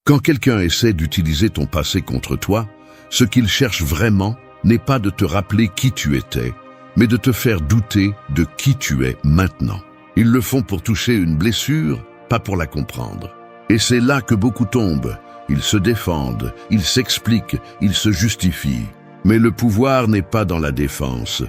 Quand quelqu'un essaie d'utiliser ton passé contre toi, ce qu'il cherche vraiment n'est pas de te rappeler qui tu étais, mais de te faire douter de qui tu es maintenant. Ils le font pour toucher une blessure, pas pour la comprendre. Et c'est là que beaucoup tombent. Ils se défendent, ils s'expliquent, ils se justifient. Mais le pouvoir n'est pas dans la défense.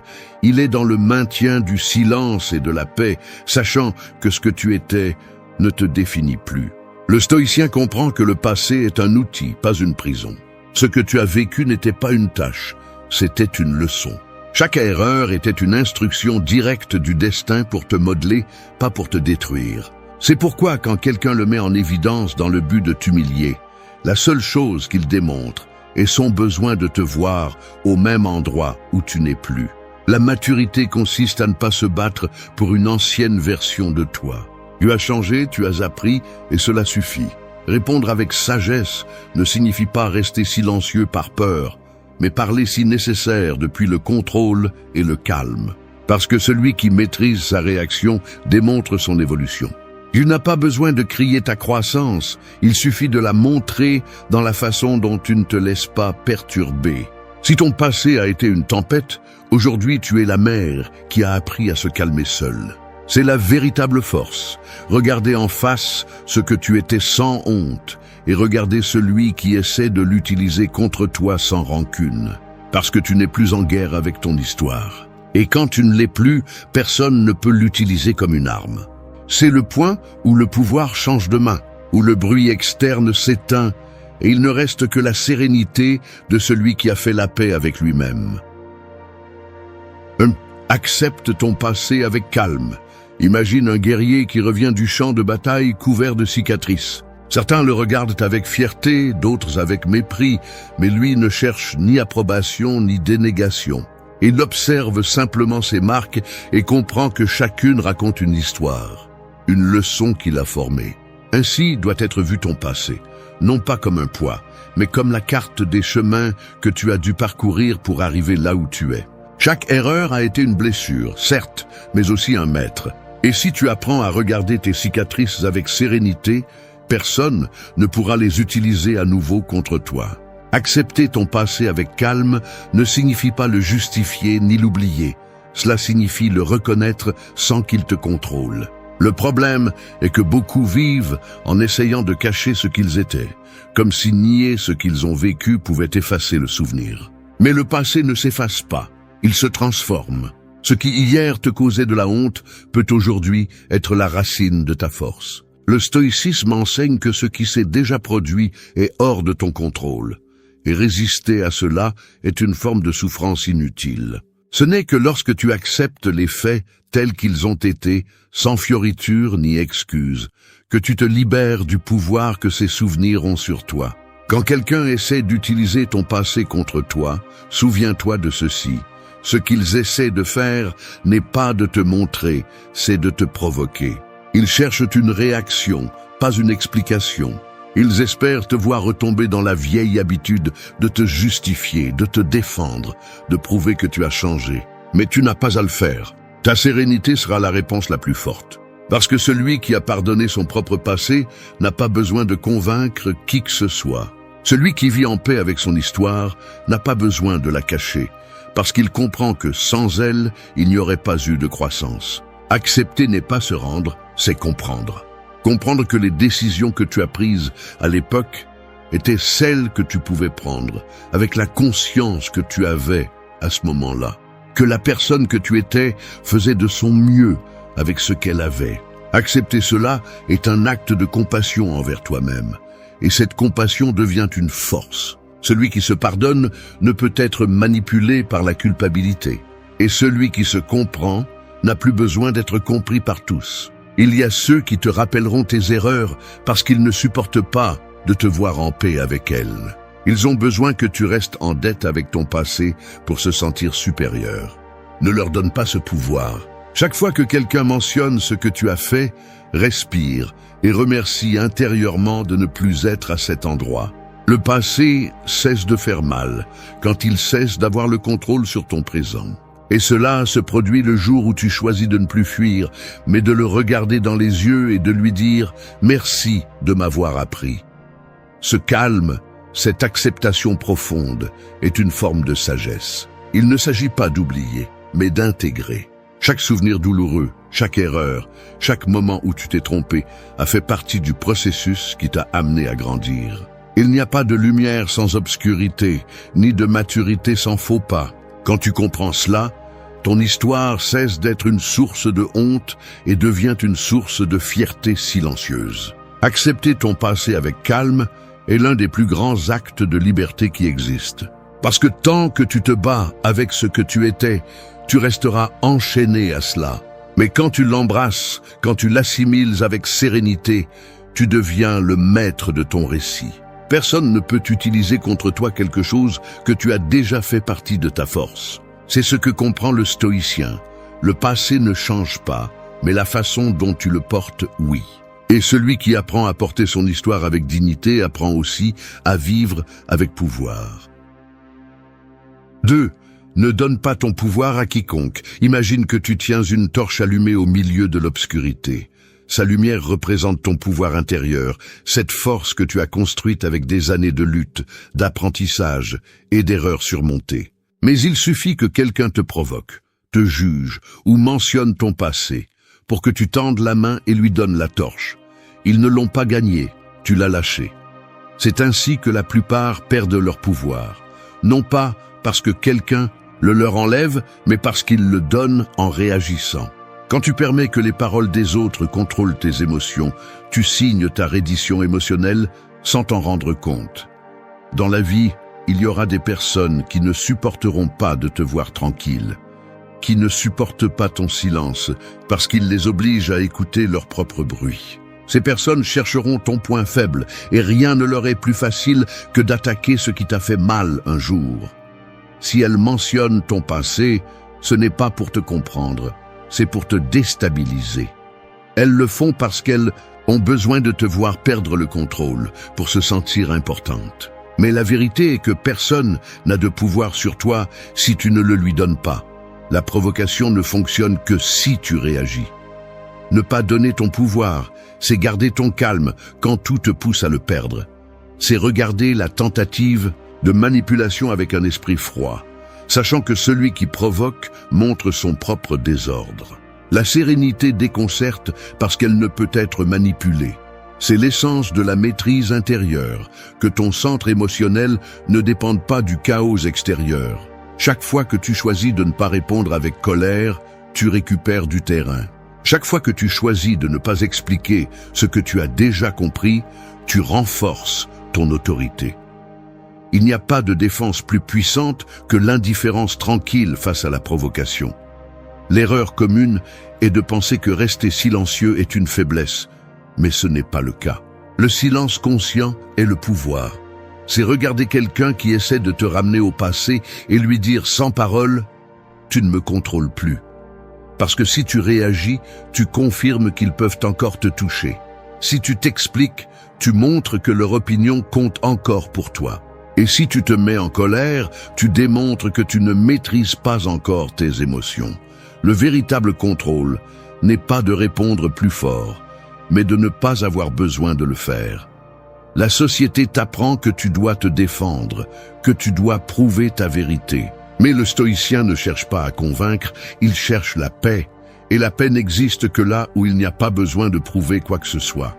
Il est dans le maintien du silence et de la paix, sachant que ce que tu étais ne te définit plus. Le stoïcien comprend que le passé est un outil, pas une prison. Ce que tu as vécu n'était pas une tâche, c'était une leçon. Chaque erreur était une instruction directe du destin pour te modeler, pas pour te détruire. C'est pourquoi quand quelqu'un le met en évidence dans le but de t'humilier, la seule chose qu'il démontre est son besoin de te voir au même endroit où tu n'es plus. La maturité consiste à ne pas se battre pour une ancienne version de toi. Tu as changé, tu as appris, et cela suffit. Répondre avec sagesse ne signifie pas rester silencieux par peur, mais parler si nécessaire depuis le contrôle et le calme. Parce que celui qui maîtrise sa réaction démontre son évolution. Tu n'as pas besoin de crier ta croissance, il suffit de la montrer dans la façon dont tu ne te laisses pas perturber. Si ton passé a été une tempête, aujourd'hui tu es la mer qui a appris à se calmer seule. C'est la véritable force. Regarder en face ce que tu étais sans honte et regarder celui qui essaie de l'utiliser contre toi sans rancune. Parce que tu n'es plus en guerre avec ton histoire. Et quand tu ne l'es plus, personne ne peut l'utiliser comme une arme. C'est le point où le pouvoir change de main, où le bruit externe s'éteint et il ne reste que la sérénité de celui qui a fait la paix avec lui-même. Accepte ton passé avec calme. Imagine un guerrier qui revient du champ de bataille couvert de cicatrices. Certains le regardent avec fierté, d'autres avec mépris, mais lui ne cherche ni approbation ni dénégation. Il observe simplement ses marques et comprend que chacune raconte une histoire, une leçon qu'il a formée. Ainsi doit être vu ton passé, non pas comme un poids, mais comme la carte des chemins que tu as dû parcourir pour arriver là où tu es. Chaque erreur a été une blessure, certes, mais aussi un maître. Et si tu apprends à regarder tes cicatrices avec sérénité, personne ne pourra les utiliser à nouveau contre toi. Accepter ton passé avec calme ne signifie pas le justifier ni l'oublier. Cela signifie le reconnaître sans qu'il te contrôle. Le problème est que beaucoup vivent en essayant de cacher ce qu'ils étaient, comme si nier ce qu'ils ont vécu pouvait effacer le souvenir. Mais le passé ne s'efface pas, il se transforme. Ce qui hier te causait de la honte peut aujourd'hui être la racine de ta force. Le stoïcisme enseigne que ce qui s'est déjà produit est hors de ton contrôle. Et résister à cela est une forme de souffrance inutile. Ce n'est que lorsque tu acceptes les faits tels qu'ils ont été, sans fioriture ni excuse, que tu te libères du pouvoir que ces souvenirs ont sur toi. Quand quelqu'un essaie d'utiliser ton passé contre toi, souviens-toi de ceci. Ce qu'ils essaient de faire n'est pas de te montrer, c'est de te provoquer. Ils cherchent une réaction, pas une explication. Ils espèrent te voir retomber dans la vieille habitude de te justifier, de te défendre, de prouver que tu as changé. Mais tu n'as pas à le faire. Ta sérénité sera la réponse la plus forte. Parce que celui qui a pardonné son propre passé n'a pas besoin de convaincre qui que ce soit. Celui qui vit en paix avec son histoire n'a pas besoin de la cacher. Parce qu'il comprend que sans elle, il n'y aurait pas eu de croissance. Accepter n'est pas se rendre, c'est comprendre. Comprendre que les décisions que tu as prises à l'époque étaient celles que tu pouvais prendre, avec la conscience que tu avais à ce moment-là. Que la personne que tu étais faisait de son mieux avec ce qu'elle avait. Accepter cela est un acte de compassion envers toi-même. Et cette compassion devient une force. Celui qui se pardonne ne peut être manipulé par la culpabilité. Et celui qui se comprend n'a plus besoin d'être compris par tous. Il y a ceux qui te rappelleront tes erreurs parce qu'ils ne supportent pas de te voir en paix avec elles. Ils ont besoin que tu restes en dette avec ton passé pour se sentir supérieur. Ne leur donne pas ce pouvoir. Chaque fois que quelqu'un mentionne ce que tu as fait, respire et remercie intérieurement de ne plus être à cet endroit. Le passé cesse de faire mal quand il cesse d'avoir le contrôle sur ton présent. Et cela se produit le jour où tu choisis de ne plus fuir, mais de le regarder dans les yeux et de lui dire « Merci de m'avoir appris ». Ce calme, cette acceptation profonde, est une forme de sagesse. Il ne s'agit pas d'oublier, mais d'intégrer. Chaque souvenir douloureux, chaque erreur, chaque moment où tu t'es trompé a fait partie du processus qui t'a amené à grandir. Il n'y a pas de lumière sans obscurité, ni de maturité sans faux pas. Quand tu comprends cela, ton histoire cesse d'être une source de honte et devient une source de fierté silencieuse. Accepter ton passé avec calme est l'un des plus grands actes de liberté qui existent. Parce que tant que tu te bats avec ce que tu étais, tu resteras enchaîné à cela. Mais quand tu l'embrasses, quand tu l'assimiles avec sérénité, tu deviens le maître de ton récit. Personne ne peut utiliser contre toi quelque chose que tu as déjà fait partie de ta force. C'est ce que comprend le stoïcien. Le passé ne change pas, mais la façon dont tu le portes, oui. Et celui qui apprend à porter son histoire avec dignité apprend aussi à vivre avec pouvoir. 2. Ne donne pas ton pouvoir à quiconque. Imagine que tu tiens une torche allumée au milieu de l'obscurité. Sa lumière représente ton pouvoir intérieur, cette force que tu as construite avec des années de lutte, d'apprentissage et d'erreurs surmontées. Mais il suffit que quelqu'un te provoque, te juge ou mentionne ton passé pour que tu tendes la main et lui donnes la torche. Ils ne l'ont pas gagné, tu l'as lâché. C'est ainsi que la plupart perdent leur pouvoir, non pas parce que quelqu'un le leur enlève, mais parce qu'il le donne en réagissant. Quand tu permets que les paroles des autres contrôlent tes émotions, tu signes ta reddition émotionnelle sans t'en rendre compte. Dans la vie, il y aura des personnes qui ne supporteront pas de te voir tranquille, qui ne supportent pas ton silence parce qu'il les oblige à écouter leur propre bruit. Ces personnes chercheront ton point faible et rien ne leur est plus facile que d'attaquer ce qui t'a fait mal un jour. Si elles mentionnent ton passé, ce n'est pas pour te comprendre, c'est pour te déstabiliser. Elles le font parce qu'elles ont besoin de te voir perdre le contrôle pour se sentir importante. Mais la vérité est que personne n'a de pouvoir sur toi si tu ne le lui donnes pas. La provocation ne fonctionne que si tu réagis. Ne pas donner ton pouvoir, c'est garder ton calme quand tout te pousse à le perdre. C'est regarder la tentative de manipulation avec un esprit froid, sachant que celui qui provoque montre son propre désordre. La sérénité déconcerte parce qu'elle ne peut être manipulée. C'est l'essence de la maîtrise intérieure, que ton centre émotionnel ne dépende pas du chaos extérieur. Chaque fois que tu choisis de ne pas répondre avec colère, tu récupères du terrain. Chaque fois que tu choisis de ne pas expliquer ce que tu as déjà compris, tu renforces ton autorité. Il n'y a pas de défense plus puissante que l'indifférence tranquille face à la provocation. L'erreur commune est de penser que rester silencieux est une faiblesse, mais ce n'est pas le cas. Le silence conscient est le pouvoir. C'est regarder quelqu'un qui essaie de te ramener au passé et lui dire sans parole « tu ne me contrôles plus ». Parce que si tu réagis, tu confirmes qu'ils peuvent encore te toucher. Si tu t'expliques, tu montres que leur opinion compte encore pour toi. Et si tu te mets en colère, tu démontres que tu ne maîtrises pas encore tes émotions. Le véritable contrôle n'est pas de répondre plus fort, mais de ne pas avoir besoin de le faire. La société t'apprend que tu dois te défendre, que tu dois prouver ta vérité. Mais le stoïcien ne cherche pas à convaincre, il cherche la paix. Et la paix n'existe que là où il n'y a pas besoin de prouver quoi que ce soit.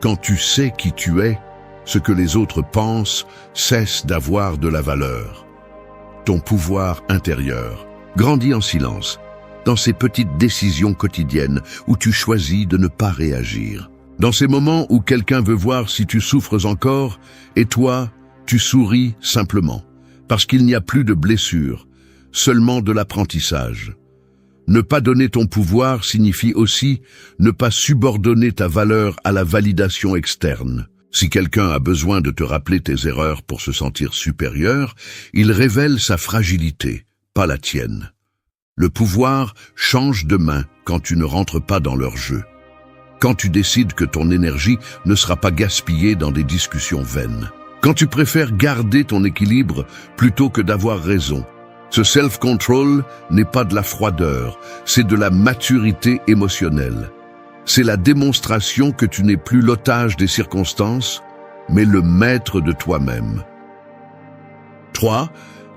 Quand tu sais qui tu es, ce que les autres pensent cesse d'avoir de la valeur. Ton pouvoir intérieur grandit en silence, dans ces petites décisions quotidiennes où tu choisis de ne pas réagir. Dans ces moments où quelqu'un veut voir si tu souffres encore, et toi, tu souris simplement, parce qu'il n'y a plus de blessures, seulement de l'apprentissage. Ne pas donner ton pouvoir signifie aussi ne pas subordonner ta valeur à la validation externe. Si quelqu'un a besoin de te rappeler tes erreurs pour se sentir supérieur, il révèle sa fragilité, pas la tienne. Le pouvoir change de main quand tu ne rentres pas dans leur jeu. Quand tu décides que ton énergie ne sera pas gaspillée dans des discussions vaines. Quand tu préfères garder ton équilibre plutôt que d'avoir raison. Ce self-control n'est pas de la froideur, c'est de la maturité émotionnelle. C'est la démonstration que tu n'es plus l'otage des circonstances, mais le maître de toi-même. 3.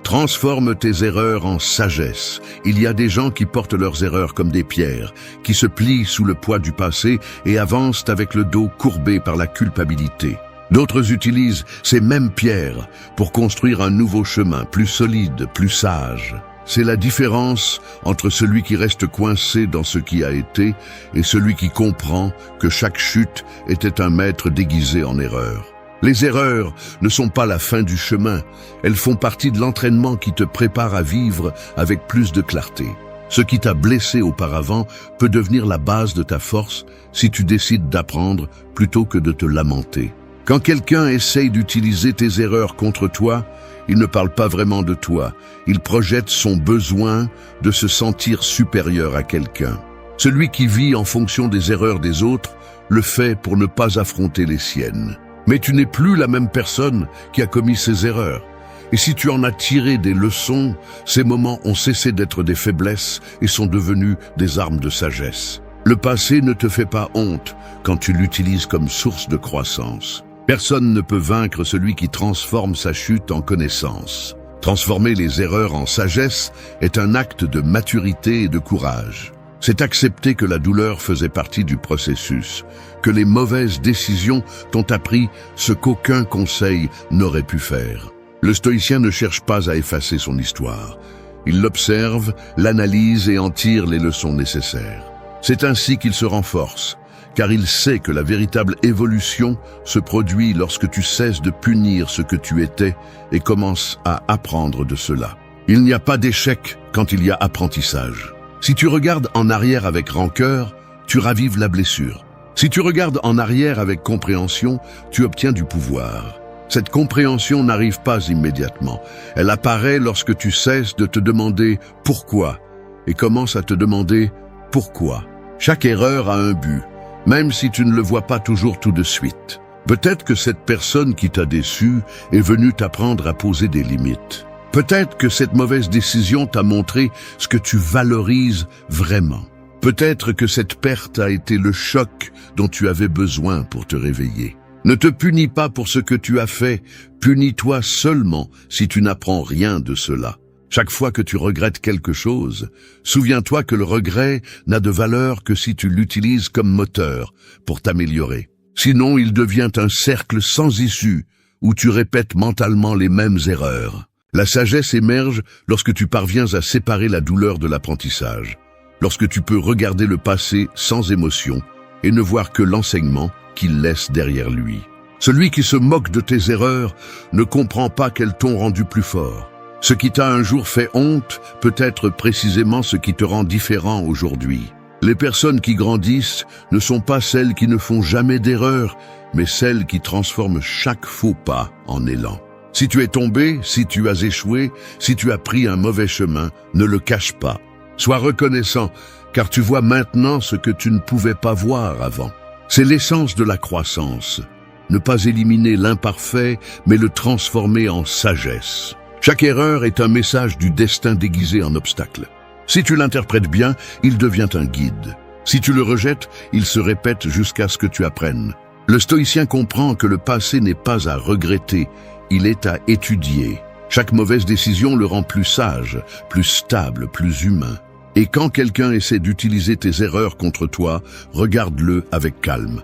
Transforme tes erreurs en sagesse. Il y a des gens qui portent leurs erreurs comme des pierres, qui se plient sous le poids du passé et avancent avec le dos courbé par la culpabilité. D'autres utilisent ces mêmes pierres pour construire un nouveau chemin, plus solide, plus sage. C'est la différence entre celui qui reste coincé dans ce qui a été et celui qui comprend que chaque chute était un maître déguisé en erreur. Les erreurs ne sont pas la fin du chemin, elles font partie de l'entraînement qui te prépare à vivre avec plus de clarté. Ce qui t'a blessé auparavant peut devenir la base de ta force si tu décides d'apprendre plutôt que de te lamenter. Quand quelqu'un essaye d'utiliser tes erreurs contre toi, il ne parle pas vraiment de toi, il projette son besoin de se sentir supérieur à quelqu'un. Celui qui vit en fonction des erreurs des autres le fait pour ne pas affronter les siennes. Mais tu n'es plus la même personne qui a commis ces erreurs. Et si tu en as tiré des leçons, ces moments ont cessé d'être des faiblesses et sont devenus des armes de sagesse. Le passé ne te fait pas honte quand tu l'utilises comme source de croissance. Personne ne peut vaincre celui qui transforme sa chute en connaissance. Transformer les erreurs en sagesse est un acte de maturité et de courage. C'est accepter que la douleur faisait partie du processus, que les mauvaises décisions t'ont appris ce qu'aucun conseil n'aurait pu faire. Le stoïcien ne cherche pas à effacer son histoire. Il l'observe, l'analyse et en tire les leçons nécessaires. C'est ainsi qu'il se renforce, car il sait que la véritable évolution se produit lorsque tu cesses de punir ce que tu étais et commences à apprendre de cela. Il n'y a pas d'échec quand il y a apprentissage. Si tu regardes en arrière avec rancœur, tu ravives la blessure. Si tu regardes en arrière avec compréhension, tu obtiens du pouvoir. Cette compréhension n'arrive pas immédiatement. Elle apparaît lorsque tu cesses de te demander « pourquoi ?» et commences à te demander « pourquoi ?» Chaque erreur a un but, même si tu ne le vois pas toujours tout de suite. Peut-être que cette personne qui t'a déçu est venue t'apprendre à poser des limites. Peut-être que cette mauvaise décision t'a montré ce que tu valorises vraiment. Peut-être que cette perte a été le choc dont tu avais besoin pour te réveiller. Ne te punis pas pour ce que tu as fait, punis-toi seulement si tu n'apprends rien de cela. Chaque fois que tu regrettes quelque chose, souviens-toi que le regret n'a de valeur que si tu l'utilises comme moteur pour t'améliorer. Sinon, il devient un cercle sans issue où tu répètes mentalement les mêmes erreurs. La sagesse émerge lorsque tu parviens à séparer la douleur de l'apprentissage, lorsque tu peux regarder le passé sans émotion et ne voir que l'enseignement qu'il laisse derrière lui. Celui qui se moque de tes erreurs ne comprend pas qu'elles t'ont rendu plus fort. Ce qui t'a un jour fait honte peut être précisément ce qui te rend différent aujourd'hui. Les personnes qui grandissent ne sont pas celles qui ne font jamais d'erreur, mais celles qui transforment chaque faux pas en élan. Si tu es tombé, si tu as échoué, si tu as pris un mauvais chemin, ne le cache pas. Sois reconnaissant, car tu vois maintenant ce que tu ne pouvais pas voir avant. C'est l'essence de la croissance. Ne pas éliminer l'imparfait, mais le transformer en sagesse. Chaque erreur est un message du destin déguisé en obstacle. Si tu l'interprètes bien, il devient un guide. Si tu le rejettes, il se répète jusqu'à ce que tu apprennes. Le stoïcien comprend que le passé n'est pas à regretter, il est à étudier. Chaque mauvaise décision le rend plus sage, plus stable, plus humain. Et quand quelqu'un essaie d'utiliser tes erreurs contre toi, regarde-le avec calme.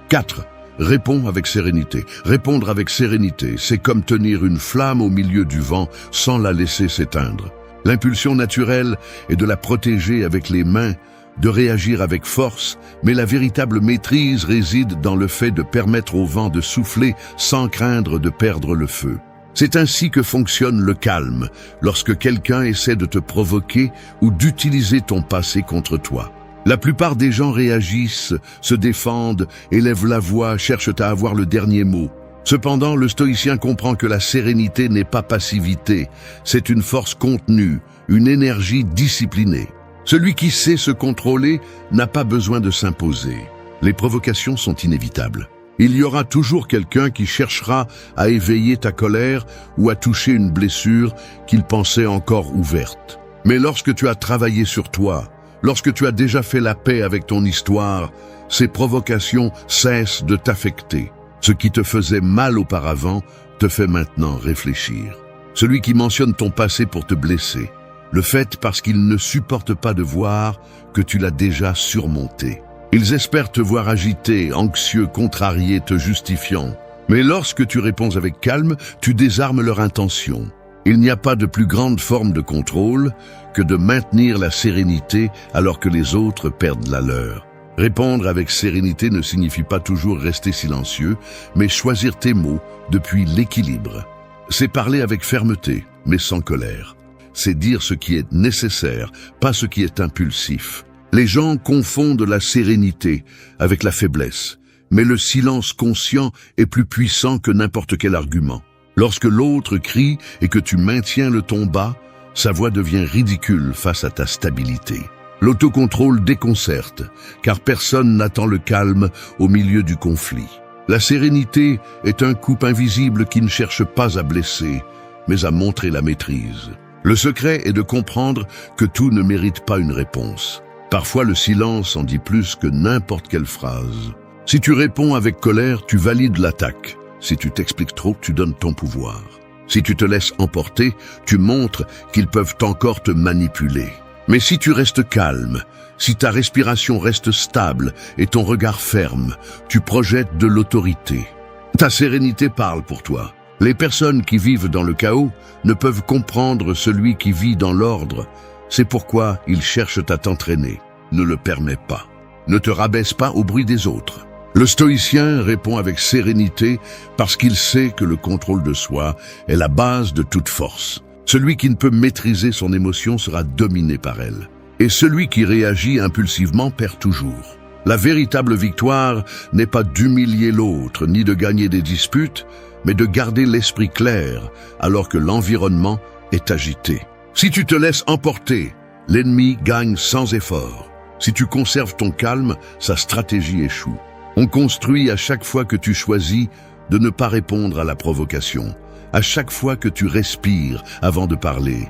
4. Réponds avec sérénité. Répondre avec sérénité, c'est comme tenir une flamme au milieu du vent sans la laisser s'éteindre. L'impulsion naturelle est de la protéger avec les mains, de réagir avec force, mais la véritable maîtrise réside dans le fait de permettre au vent de souffler sans craindre de perdre le feu. C'est ainsi que fonctionne le calme, lorsque quelqu'un essaie de te provoquer ou d'utiliser ton passé contre toi. La plupart des gens réagissent, se défendent, élèvent la voix, cherchent à avoir le dernier mot. Cependant, le stoïcien comprend que la sérénité n'est pas passivité, c'est une force contenue, une énergie disciplinée. Celui qui sait se contrôler n'a pas besoin de s'imposer. Les provocations sont inévitables. Il y aura toujours quelqu'un qui cherchera à éveiller ta colère ou à toucher une blessure qu'il pensait encore ouverte. Mais lorsque tu as travaillé sur toi, lorsque tu as déjà fait la paix avec ton histoire, ces provocations cessent de t'affecter. Ce qui te faisait mal auparavant te fait maintenant réfléchir. Celui qui mentionne ton passé pour te blesser, le fait parce qu'il ne supporte pas de voir que tu l'as déjà surmonté. Ils espèrent te voir agité, anxieux, contrarié, te justifiant. Mais lorsque tu réponds avec calme, tu désarmes leur intention. Il n'y a pas de plus grande forme de contrôle que de maintenir la sérénité alors que les autres perdent la leur. Répondre avec sérénité ne signifie pas toujours rester silencieux, mais choisir tes mots depuis l'équilibre. C'est parler avec fermeté, mais sans colère. C'est dire ce qui est nécessaire, pas ce qui est impulsif. Les gens confondent la sérénité avec la faiblesse, mais le silence conscient est plus puissant que n'importe quel argument. Lorsque l'autre crie et que tu maintiens le ton bas, sa voix devient ridicule face à ta stabilité. L'autocontrôle déconcerte, car personne n'attend le calme au milieu du conflit. La sérénité est un coupe invisible qui ne cherche pas à blesser, mais à montrer la maîtrise. Le secret est de comprendre que tout ne mérite pas une réponse. Parfois, le silence en dit plus que n'importe quelle phrase. Si tu réponds avec colère, tu valides l'attaque. Si tu t'expliques trop, tu donnes ton pouvoir. Si tu te laisses emporter, tu montres qu'ils peuvent encore te manipuler. Mais si tu restes calme, si ta respiration reste stable et ton regard ferme, tu projettes de l'autorité. Ta sérénité parle pour toi. Les personnes qui vivent dans le chaos ne peuvent comprendre celui qui vit dans l'ordre. C'est pourquoi ils cherchent à t'entraîner. Ne le permets pas. Ne te rabaisse pas au bruit des autres. Le stoïcien répond avec sérénité parce qu'il sait que le contrôle de soi est la base de toute force. Celui qui ne peut maîtriser son émotion sera dominé par elle. Et celui qui réagit impulsivement perd toujours. La véritable victoire n'est pas d'humilier l'autre, ni de gagner des disputes, mais de garder l'esprit clair alors que l'environnement est agité. Si tu te laisses emporter, l'ennemi gagne sans effort. Si tu conserves ton calme, sa stratégie échoue. On construit à chaque fois que tu choisis de ne pas répondre à la provocation, à chaque fois que tu respires avant de parler,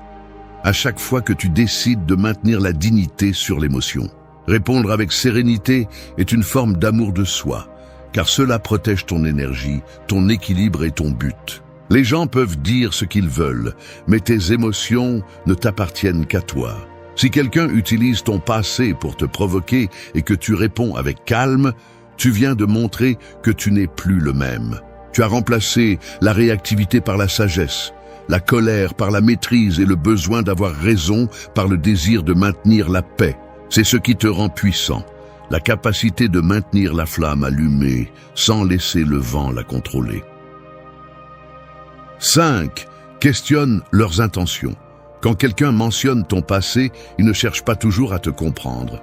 à chaque fois que tu décides de maintenir la dignité sur l'émotion. Répondre avec sérénité est une forme d'amour de soi, car cela protège ton énergie, ton équilibre et ton but. Les gens peuvent dire ce qu'ils veulent, mais tes émotions ne t'appartiennent qu'à toi. Si quelqu'un utilise ton passé pour te provoquer et que tu réponds avec calme, tu viens de montrer que tu n'es plus le même. Tu as remplacé la réactivité par la sagesse, la colère par la maîtrise et le besoin d'avoir raison par le désir de maintenir la paix. C'est ce qui te rend puissant, la capacité de maintenir la flamme allumée sans laisser le vent la contrôler. 5. Questionne leurs intentions. Quand quelqu'un mentionne ton passé, il ne cherche pas toujours à te comprendre.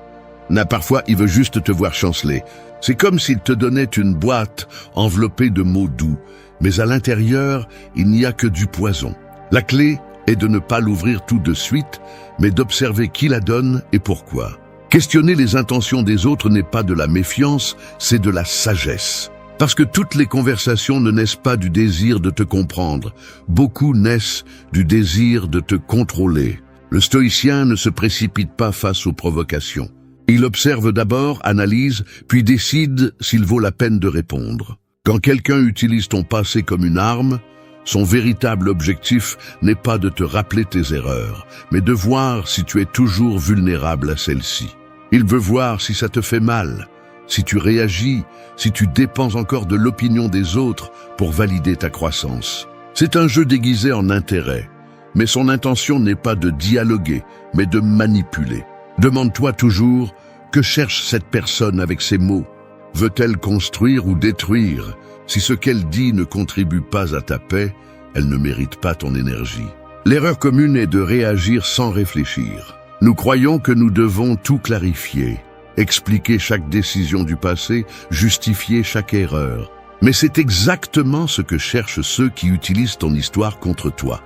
Parfois, il veut juste te voir chanceler. C'est comme s'il te donnait une boîte enveloppée de mots doux, mais à l'intérieur, il n'y a que du poison. La clé est de ne pas l'ouvrir tout de suite, mais d'observer qui la donne et pourquoi. Questionner les intentions des autres n'est pas de la méfiance, c'est de la sagesse. Parce que toutes les conversations ne naissent pas du désir de te comprendre. Beaucoup naissent du désir de te contrôler. Le stoïcien ne se précipite pas face aux provocations. Il observe d'abord, analyse, puis décide s'il vaut la peine de répondre. Quand quelqu'un utilise ton passé comme une arme, son véritable objectif n'est pas de te rappeler tes erreurs, mais de voir si tu es toujours vulnérable à celles-ci. Il veut voir si ça te fait mal, si tu réagis, si tu dépends encore de l'opinion des autres pour valider ta croissance. C'est un jeu déguisé en intérêt, mais son intention n'est pas de dialoguer, mais de manipuler. Demande-toi toujours, que cherche cette personne avec ses mots? Veut-elle construire ou détruire? Si ce qu'elle dit ne contribue pas à ta paix, elle ne mérite pas ton énergie. L'erreur commune est de réagir sans réfléchir. Nous croyons que nous devons tout clarifier, expliquer chaque décision du passé, justifier chaque erreur. Mais c'est exactement ce que cherchent ceux qui utilisent ton histoire contre toi.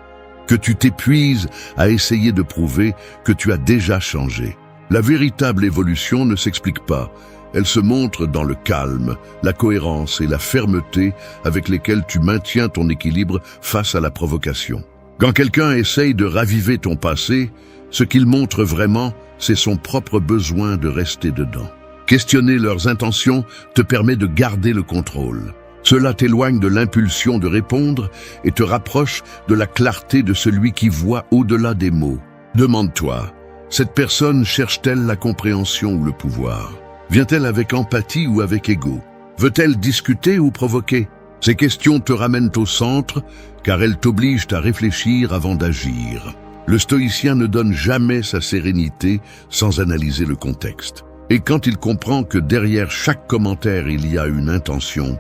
Que tu t'épuises à essayer de prouver que tu as déjà changé. La véritable évolution ne s'explique pas. Elle se montre dans le calme, la cohérence et la fermeté avec lesquelles tu maintiens ton équilibre face à la provocation. Quand quelqu'un essaye de raviver ton passé, ce qu'il montre vraiment, c'est son propre besoin de rester dedans. Questionner leurs intentions te permet de garder le contrôle. Cela t'éloigne de l'impulsion de répondre et te rapproche de la clarté de celui qui voit au-delà des mots. Demande-toi, cette personne cherche-t-elle la compréhension ou le pouvoir? Vient-elle avec empathie ou avec ego? Veut-elle discuter ou provoquer? Ces questions te ramènent au centre, car elles t'obligent à réfléchir avant d'agir. Le stoïcien ne donne jamais sa sérénité sans analyser le contexte. Et quand il comprend que derrière chaque commentaire il y a une intention,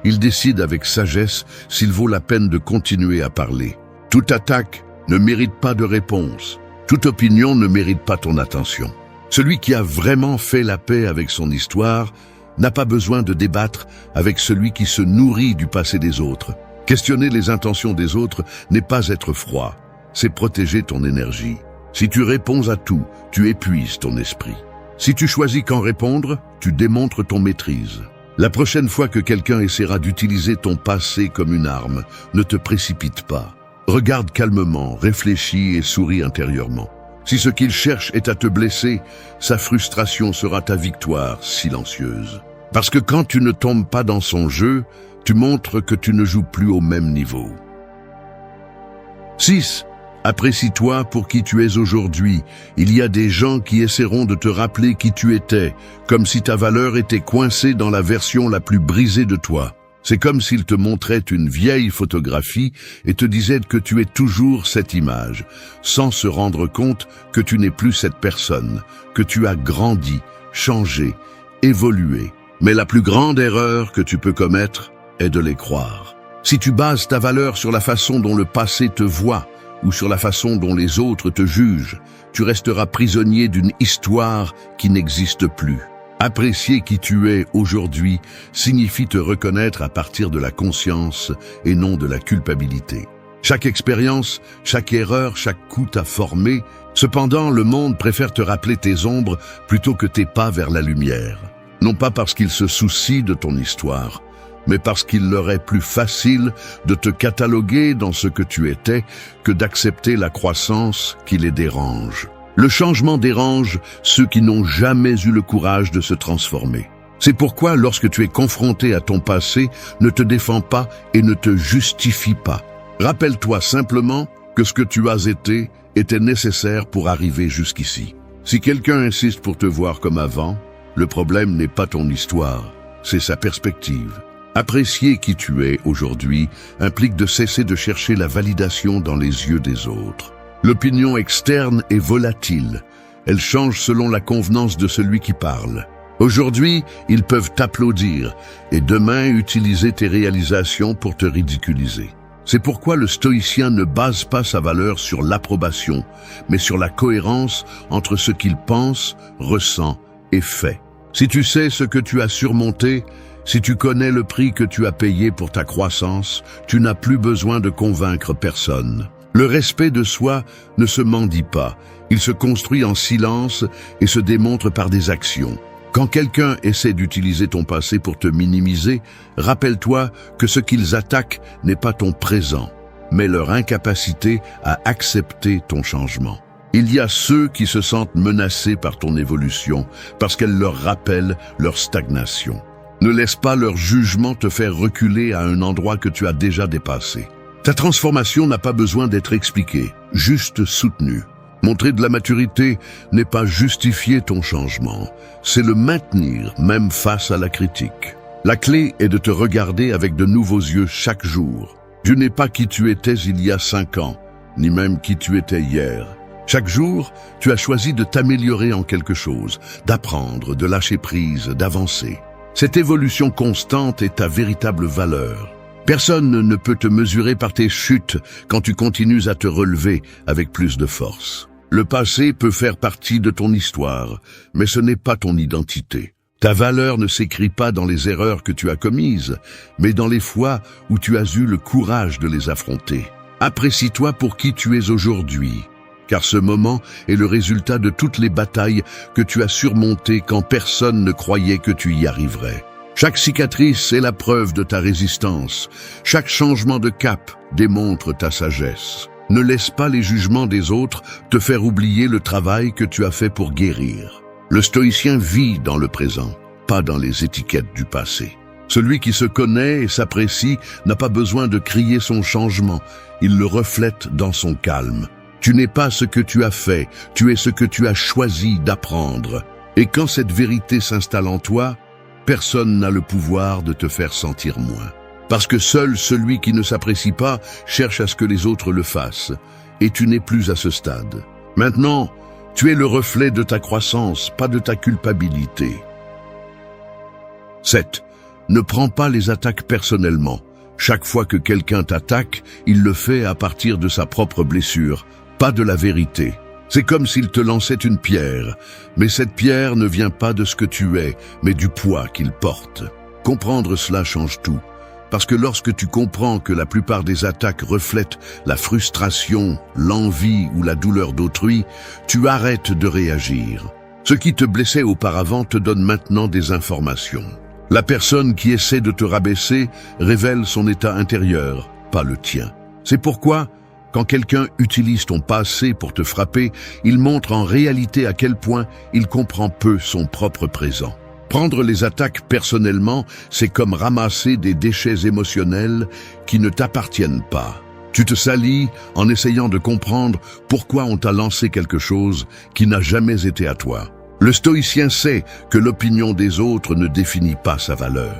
il décide avec sagesse s'il vaut la peine de continuer à parler. Toute attaque ne mérite pas de réponse. Toute opinion ne mérite pas ton attention. Celui qui a vraiment fait la paix avec son histoire n'a pas besoin de débattre avec celui qui se nourrit du passé des autres. Questionner les intentions des autres n'est pas être froid, c'est protéger ton énergie. Si tu réponds à tout, tu épuises ton esprit. Si tu choisis qu'en répondre, tu démontres ton maîtrise. La prochaine fois que quelqu'un essaiera d'utiliser ton passé comme une arme, ne te précipite pas. Regarde calmement, réfléchis et souris intérieurement. Si ce qu'il cherche est à te blesser, sa frustration sera ta victoire silencieuse. Parce que quand tu ne tombes pas dans son jeu, tu montres que tu ne joues plus au même niveau. 6. Apprécie-toi pour qui tu es aujourd'hui. Il y a des gens qui essaieront de te rappeler qui tu étais, comme si ta valeur était coincée dans la version la plus brisée de toi. C'est comme s'ils te montraient une vieille photographie et te disaient que tu es toujours cette image, sans se rendre compte que tu n'es plus cette personne, que tu as grandi, changé, évolué. Mais la plus grande erreur que tu peux commettre est de les croire. Si tu bases ta valeur sur la façon dont le passé te voit ou sur la façon dont les autres te jugent, tu resteras prisonnier d'une histoire qui n'existe plus. Apprécier qui tu es aujourd'hui signifie te reconnaître à partir de la conscience et non de la culpabilité. Chaque expérience, chaque erreur, chaque coup t'a formé. Cependant, le monde préfère te rappeler tes ombres plutôt que tes pas vers la lumière. Non pas parce qu'il se soucie de ton histoire, mais parce qu'il leur est plus facile de te cataloguer dans ce que tu étais que d'accepter la croissance qui les dérange. Le changement dérange ceux qui n'ont jamais eu le courage de se transformer. C'est pourquoi, lorsque tu es confronté à ton passé, ne te défends pas et ne te justifie pas. Rappelle-toi simplement que ce que tu as été était nécessaire pour arriver jusqu'ici. Si quelqu'un insiste pour te voir comme avant, le problème n'est pas ton histoire, c'est sa perspective. Apprécier qui tu es aujourd'hui implique de cesser de chercher la validation dans les yeux des autres. L'opinion externe est volatile. Elle change selon la convenance de celui qui parle. Aujourd'hui, ils peuvent t'applaudir et demain utiliser tes réalisations pour te ridiculiser. C'est pourquoi le stoïcien ne base pas sa valeur sur l'approbation, mais sur la cohérence entre ce qu'il pense, ressent et fait. Si tu sais ce que tu as surmonté, si tu connais le prix que tu as payé pour ta croissance, tu n'as plus besoin de convaincre personne. Le respect de soi ne se mendie pas, il se construit en silence et se démontre par des actions. Quand quelqu'un essaie d'utiliser ton passé pour te minimiser, rappelle-toi que ce qu'ils attaquent n'est pas ton présent, mais leur incapacité à accepter ton changement. Il y a ceux qui se sentent menacés par ton évolution parce qu'elle leur rappelle leur stagnation. Ne laisse pas leur jugement te faire reculer à un endroit que tu as déjà dépassé. Ta transformation n'a pas besoin d'être expliquée, juste soutenue. Montrer de la maturité n'est pas justifier ton changement, c'est le maintenir même face à la critique. La clé est de te regarder avec de nouveaux yeux chaque jour. Tu n'es pas qui tu étais il y a 5 ans, ni même qui tu étais hier. Chaque jour, tu as choisi de t'améliorer en quelque chose, d'apprendre, de lâcher prise, d'avancer. Cette évolution constante est ta véritable valeur. Personne ne peut te mesurer par tes chutes quand tu continues à te relever avec plus de force. Le passé peut faire partie de ton histoire, mais ce n'est pas ton identité. Ta valeur ne s'écrit pas dans les erreurs que tu as commises, mais dans les fois où tu as eu le courage de les affronter. Apprécie-toi pour qui tu es aujourd'hui, car ce moment est le résultat de toutes les batailles que tu as surmontées quand personne ne croyait que tu y arriverais. Chaque cicatrice est la preuve de ta résistance. Chaque changement de cap démontre ta sagesse. Ne laisse pas les jugements des autres te faire oublier le travail que tu as fait pour guérir. Le stoïcien vit dans le présent, pas dans les étiquettes du passé. Celui qui se connaît et s'apprécie n'a pas besoin de crier son changement, il le reflète dans son calme. Tu n'es pas ce que tu as fait, tu es ce que tu as choisi d'apprendre. Et quand cette vérité s'installe en toi, personne n'a le pouvoir de te faire sentir moins. Parce que seul celui qui ne s'apprécie pas cherche à ce que les autres le fassent. Et tu n'es plus à ce stade. Maintenant, tu es le reflet de ta croissance, pas de ta culpabilité. 7. Ne prends pas les attaques personnellement. Chaque fois que quelqu'un t'attaque, il le fait à partir de sa propre blessure, pas de la vérité. C'est comme s'il te lançait une pierre, mais cette pierre ne vient pas de ce que tu es, mais du poids qu'il porte. Comprendre cela change tout, parce que lorsque tu comprends que la plupart des attaques reflètent la frustration, l'envie ou la douleur d'autrui, tu arrêtes de réagir. Ce qui te blessait auparavant te donne maintenant des informations. La personne qui essaie de te rabaisser révèle son état intérieur, pas le tien. C'est pourquoi, quand quelqu'un utilise ton passé pour te frapper, il montre en réalité à quel point il comprend peu son propre présent. Prendre les attaques personnellement, c'est comme ramasser des déchets émotionnels qui ne t'appartiennent pas. Tu te salis en essayant de comprendre pourquoi on t'a lancé quelque chose qui n'a jamais été à toi. Le stoïcien sait que l'opinion des autres ne définit pas sa valeur.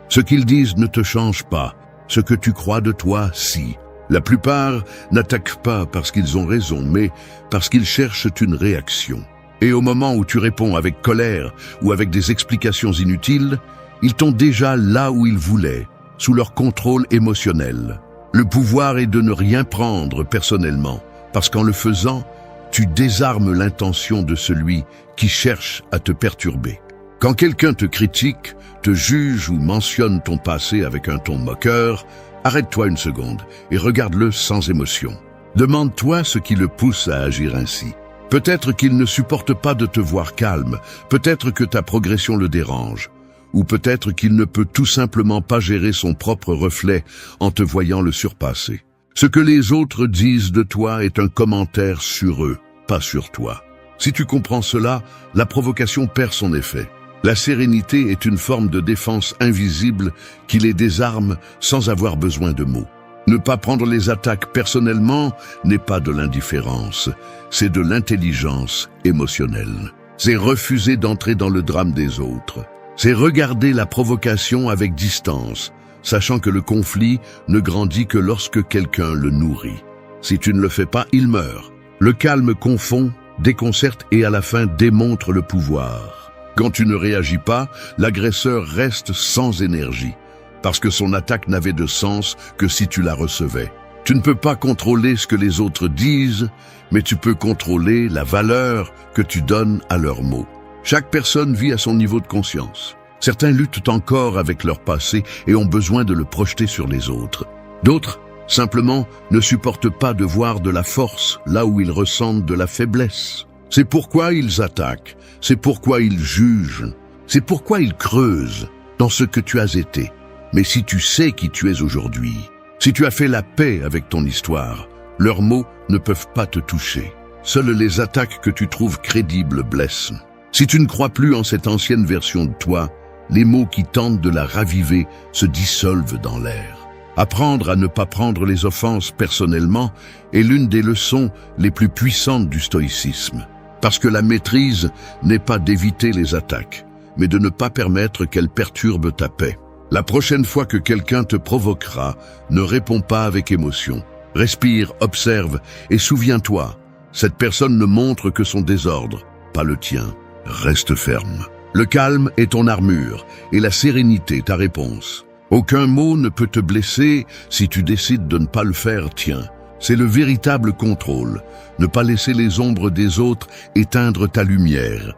Ce qu'ils disent ne te change pas, ce que tu crois de toi, si. La plupart n'attaquent pas parce qu'ils ont raison, mais parce qu'ils cherchent une réaction. Et au moment où tu réponds avec colère ou avec des explications inutiles, ils t'ont déjà là où ils voulaient, sous leur contrôle émotionnel. Le pouvoir est de ne rien prendre personnellement, parce qu'en le faisant, tu désarmes l'intention de celui qui cherche à te perturber. Quand quelqu'un te critique, te juge ou mentionne ton passé avec un ton moqueur, arrête-toi une seconde et regarde-le sans émotion. Demande-toi ce qui le pousse à agir ainsi. Peut-être qu'il ne supporte pas de te voir calme, peut-être que ta progression le dérange, ou peut-être qu'il ne peut tout simplement pas gérer son propre reflet en te voyant le surpasser. Ce que les autres disent de toi est un commentaire sur eux, pas sur toi. Si tu comprends cela, la provocation perd son effet. La sérénité est une forme de défense invisible qui les désarme sans avoir besoin de mots. Ne pas prendre les attaques personnellement n'est pas de l'indifférence, c'est de l'intelligence émotionnelle. C'est refuser d'entrer dans le drame des autres. C'est regarder la provocation avec distance, sachant que le conflit ne grandit que lorsque quelqu'un le nourrit. Si tu ne le fais pas, il meurt. Le calme confond, déconcerte et à la fin démontre le pouvoir. Quand tu ne réagis pas, l'agresseur reste sans énergie, parce que son attaque n'avait de sens que si tu la recevais. Tu ne peux pas contrôler ce que les autres disent, mais tu peux contrôler la valeur que tu donnes à leurs mots. Chaque personne vit à son niveau de conscience. Certains luttent encore avec leur passé et ont besoin de le projeter sur les autres. D'autres, simplement, ne supportent pas de voir de la force là où ils ressentent de la faiblesse. C'est pourquoi ils attaquent, c'est pourquoi ils jugent, c'est pourquoi ils creusent dans ce que tu as été. Mais si tu sais qui tu es aujourd'hui, si tu as fait la paix avec ton histoire, leurs mots ne peuvent pas te toucher. Seules les attaques que tu trouves crédibles blessent. Si tu ne crois plus en cette ancienne version de toi, les mots qui tentent de la raviver se dissolvent dans l'air. Apprendre à ne pas prendre les offenses personnellement est l'une des leçons les plus puissantes du stoïcisme. Parce que la maîtrise n'est pas d'éviter les attaques, mais de ne pas permettre qu'elles perturbent ta paix. La prochaine fois que quelqu'un te provoquera, ne réponds pas avec émotion. Respire, observe et souviens-toi, cette personne ne montre que son désordre, pas le tien. Reste ferme. Le calme est ton armure et la sérénité ta réponse. Aucun mot ne peut te blesser si tu décides de ne pas le faire tien. C'est le véritable contrôle, ne pas laisser les ombres des autres éteindre ta lumière.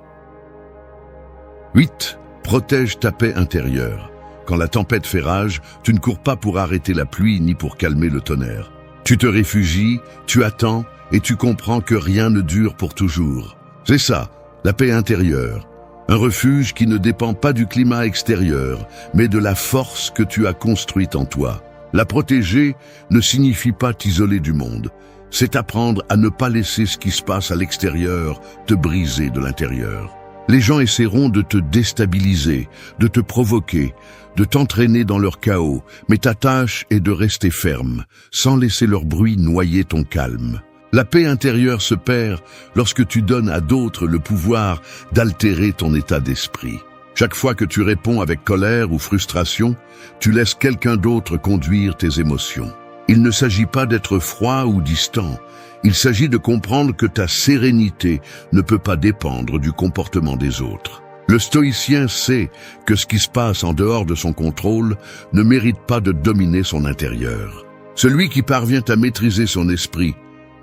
8. Protège ta paix intérieure. Quand la tempête fait rage, tu ne cours pas pour arrêter la pluie ni pour calmer le tonnerre. Tu te réfugies, tu attends et tu comprends que rien ne dure pour toujours. C'est ça, la paix intérieure. Un refuge qui ne dépend pas du climat extérieur, mais de la force que tu as construite en toi. La protéger ne signifie pas t'isoler du monde. C'est apprendre à ne pas laisser ce qui se passe à l'extérieur te briser de l'intérieur. Les gens essaieront de te déstabiliser, de te provoquer, de t'entraîner dans leur chaos, mais ta tâche est de rester ferme, sans laisser leur bruit noyer ton calme. La paix intérieure se perd lorsque tu donnes à d'autres le pouvoir d'altérer ton état d'esprit. Chaque fois que tu réponds avec colère ou frustration, tu laisses quelqu'un d'autre conduire tes émotions. Il ne s'agit pas d'être froid ou distant. Il s'agit de comprendre que ta sérénité ne peut pas dépendre du comportement des autres. Le stoïcien sait que ce qui se passe en dehors de son contrôle ne mérite pas de dominer son intérieur. Celui qui parvient à maîtriser son esprit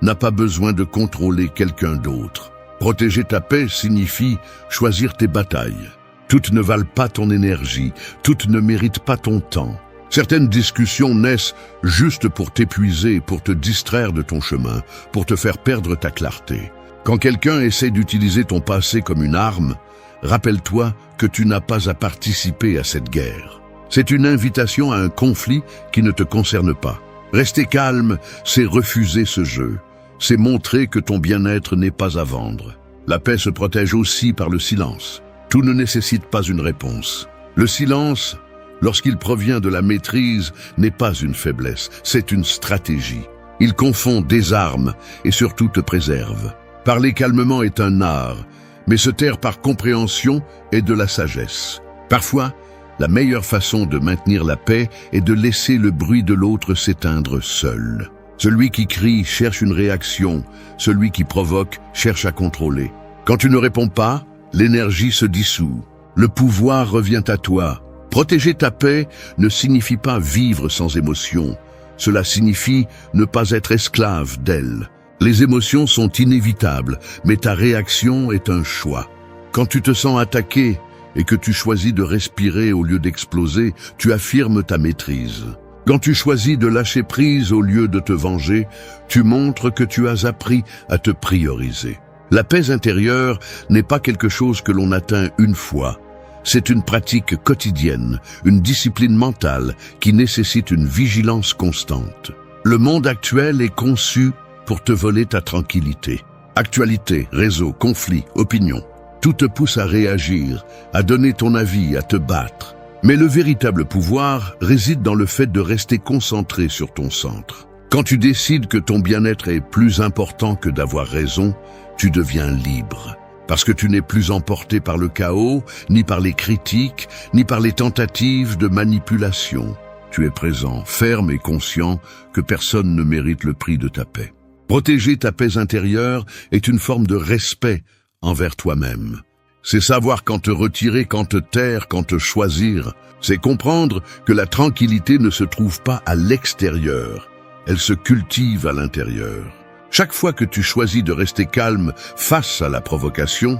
n'a pas besoin de contrôler quelqu'un d'autre. Protéger ta paix signifie choisir tes batailles. Toutes ne valent pas ton énergie, toutes ne méritent pas ton temps. Certaines discussions naissent juste pour t'épuiser, pour te distraire de ton chemin, pour te faire perdre ta clarté. Quand quelqu'un essaie d'utiliser ton passé comme une arme, rappelle-toi que tu n'as pas à participer à cette guerre. C'est une invitation à un conflit qui ne te concerne pas. Rester calme, c'est refuser ce jeu. C'est montrer que ton bien-être n'est pas à vendre. La paix se protège aussi par le silence. Tout ne nécessite pas une réponse. Le silence, lorsqu'il provient de la maîtrise, n'est pas une faiblesse, c'est une stratégie. Il confond, désarme et surtout te préserve. Parler calmement est un art, mais se taire par compréhension est de la sagesse. Parfois, la meilleure façon de maintenir la paix est de laisser le bruit de l'autre s'éteindre seul. Celui qui crie cherche une réaction, celui qui provoque cherche à contrôler. Quand tu ne réponds pas, l'énergie se dissout. Le pouvoir revient à toi. Protéger ta paix ne signifie pas vivre sans émotion. Cela signifie ne pas être esclave d'elle. Les émotions sont inévitables, mais ta réaction est un choix. Quand tu te sens attaqué et que tu choisis de respirer au lieu d'exploser, tu affirmes ta maîtrise. Quand tu choisis de lâcher prise au lieu de te venger, tu montres que tu as appris à te prioriser. La paix intérieure n'est pas quelque chose que l'on atteint une fois. C'est une pratique quotidienne, une discipline mentale qui nécessite une vigilance constante. Le monde actuel est conçu pour te voler ta tranquillité. Actualité, réseau, conflit, opinion, tout te pousse à réagir, à donner ton avis, à te battre. Mais le véritable pouvoir réside dans le fait de rester concentré sur ton centre. Quand tu décides que ton bien-être est plus important que d'avoir raison, tu deviens libre. Parce que tu n'es plus emporté par le chaos, ni par les critiques, ni par les tentatives de manipulation. Tu es présent, ferme et conscient que personne ne mérite le prix de ta paix. Protéger ta paix intérieure est une forme de respect envers toi-même. C'est savoir quand te retirer, quand te taire, quand te choisir. C'est comprendre que la tranquillité ne se trouve pas à l'extérieur, elle se cultive à l'intérieur. Chaque fois que tu choisis de rester calme face à la provocation,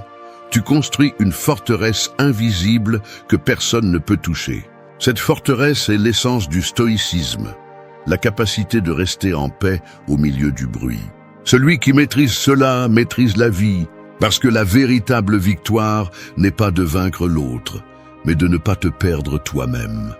tu construis une forteresse invisible que personne ne peut toucher. Cette forteresse est l'essence du stoïcisme, la capacité de rester en paix au milieu du bruit. Celui qui maîtrise cela maîtrise la vie, parce que la véritable victoire n'est pas de vaincre l'autre, mais de ne pas te perdre toi-même.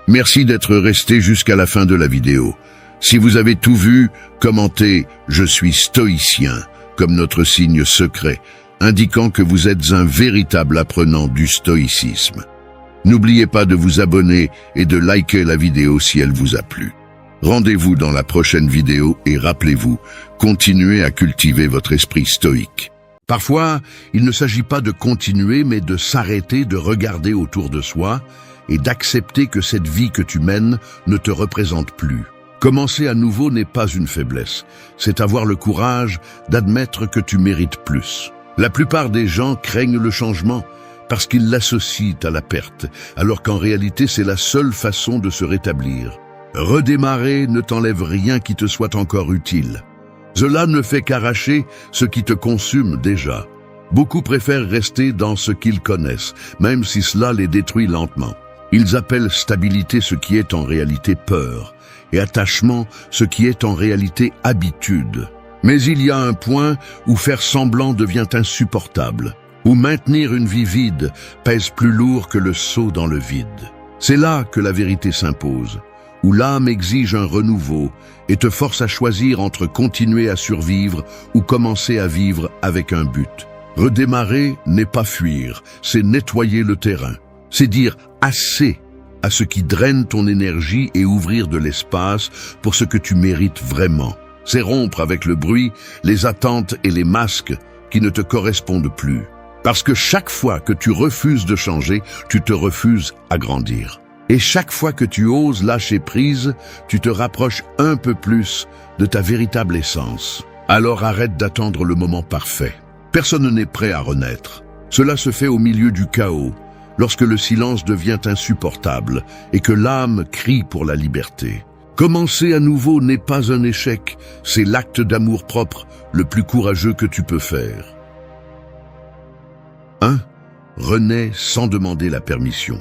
Merci d'être resté jusqu'à la fin de la vidéo. Si vous avez tout vu, commentez « Je suis stoïcien » comme notre signe secret, indiquant que vous êtes un véritable apprenant du stoïcisme. N'oubliez pas de vous abonner et de liker la vidéo si elle vous a plu. Rendez-vous dans la prochaine vidéo et rappelez-vous, continuez à cultiver votre esprit stoïque. Parfois, il ne s'agit pas de continuer, mais de s'arrêter, de regarder autour de soi et d'accepter que cette vie que tu mènes ne te représente plus. Commencer à nouveau n'est pas une faiblesse, c'est avoir le courage d'admettre que tu mérites plus. La plupart des gens craignent le changement parce qu'ils l'associent à la perte, alors qu'en réalité c'est la seule façon de se rétablir. Redémarrer ne t'enlève rien qui te soit encore utile. Cela ne fait qu'arracher ce qui te consume déjà. Beaucoup préfèrent rester dans ce qu'ils connaissent, même si cela les détruit lentement. Ils appellent stabilité ce qui est en réalité peur, et attachement ce qui est en réalité habitude. Mais il y a un point où faire semblant devient insupportable, où maintenir une vie vide pèse plus lourd que le saut dans le vide. C'est là que la vérité s'impose, où l'âme exige un renouveau et te force à choisir entre continuer à survivre ou commencer à vivre avec un but. Redémarrer n'est pas fuir, c'est nettoyer le terrain. C'est dire assez à ce qui draine ton énergie et ouvrir de l'espace pour ce que tu mérites vraiment. C'est rompre avec le bruit, les attentes et les masques qui ne te correspondent plus. Parce que chaque fois que tu refuses de changer, tu te refuses à grandir. Et chaque fois que tu oses lâcher prise, tu te rapproches un peu plus de ta véritable essence. Alors arrête d'attendre le moment parfait. Personne n'est prêt à renaître. Cela se fait au milieu du chaos, lorsque le silence devient insupportable et que l'âme crie pour la liberté. Commencer à nouveau n'est pas un échec, c'est l'acte d'amour-propre le plus courageux que tu peux faire. 1. Renais sans demander la permission.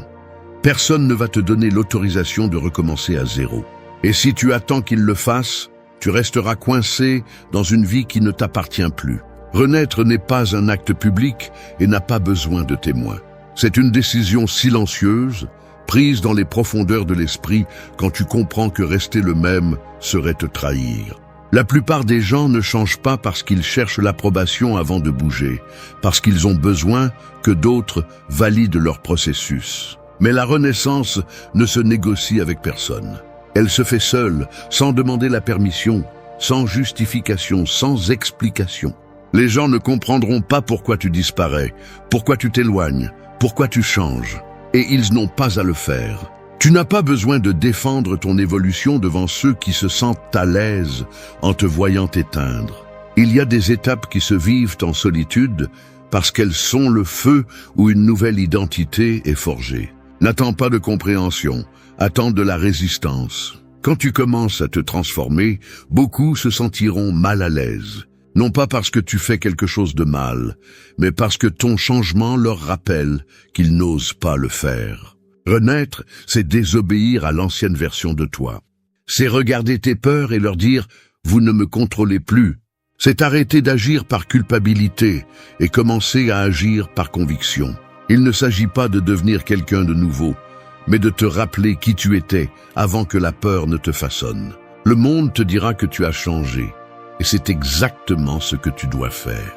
Personne ne va te donner l'autorisation de recommencer à zéro. Et si tu attends qu'il le fasse, tu resteras coincé dans une vie qui ne t'appartient plus. Renaître n'est pas un acte public et n'a pas besoin de témoins. C'est une décision silencieuse, prise dans les profondeurs de l'esprit quand tu comprends que rester le même serait te trahir. La plupart des gens ne changent pas parce qu'ils cherchent l'approbation avant de bouger, parce qu'ils ont besoin que d'autres valident leur processus. Mais la renaissance ne se négocie avec personne. Elle se fait seule, sans demander la permission, sans justification, sans explication. Les gens ne comprendront pas pourquoi tu disparais, pourquoi tu t'éloignes, pourquoi tu changes, et ils n'ont pas à le faire. Tu n'as pas besoin de défendre ton évolution devant ceux qui se sentent à l'aise en te voyant éteindre. Il y a des étapes qui se vivent en solitude parce qu'elles sont le feu où une nouvelle identité est forgée. N'attends pas de compréhension, attends de la résistance. Quand tu commences à te transformer, beaucoup se sentiront mal à l'aise. Non pas parce que tu fais quelque chose de mal, mais parce que ton changement leur rappelle qu'ils n'osent pas le faire. Renaître, c'est désobéir à l'ancienne version de toi. C'est regarder tes peurs et leur dire « vous ne me contrôlez plus ». C'est arrêter d'agir par culpabilité et commencer à agir par conviction. Il ne s'agit pas de devenir quelqu'un de nouveau, mais de te rappeler qui tu étais avant que la peur ne te façonne. Le monde te dira que tu as changé, et c'est exactement ce que tu dois faire.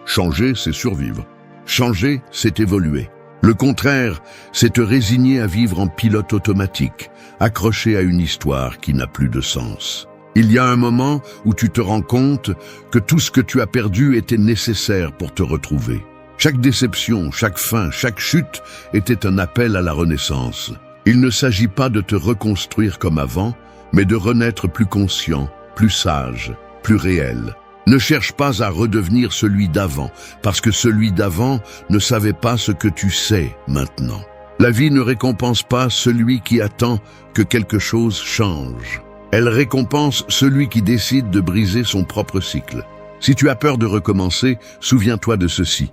Changer, c'est survivre. Changer, c'est évoluer. Le contraire, c'est te résigner à vivre en pilote automatique, accroché à une histoire qui n'a plus de sens. Il y a un moment où tu te rends compte que tout ce que tu as perdu était nécessaire pour te retrouver. Chaque déception, chaque fin, chaque chute était un appel à la renaissance. Il ne s'agit pas de te reconstruire comme avant, mais de renaître plus conscient, plus sage, plus réel. Ne cherche pas à redevenir celui d'avant, parce que celui d'avant ne savait pas ce que tu sais maintenant. La vie ne récompense pas celui qui attend que quelque chose change. Elle récompense celui qui décide de briser son propre cycle. Si tu as peur de recommencer, souviens-toi de ceci.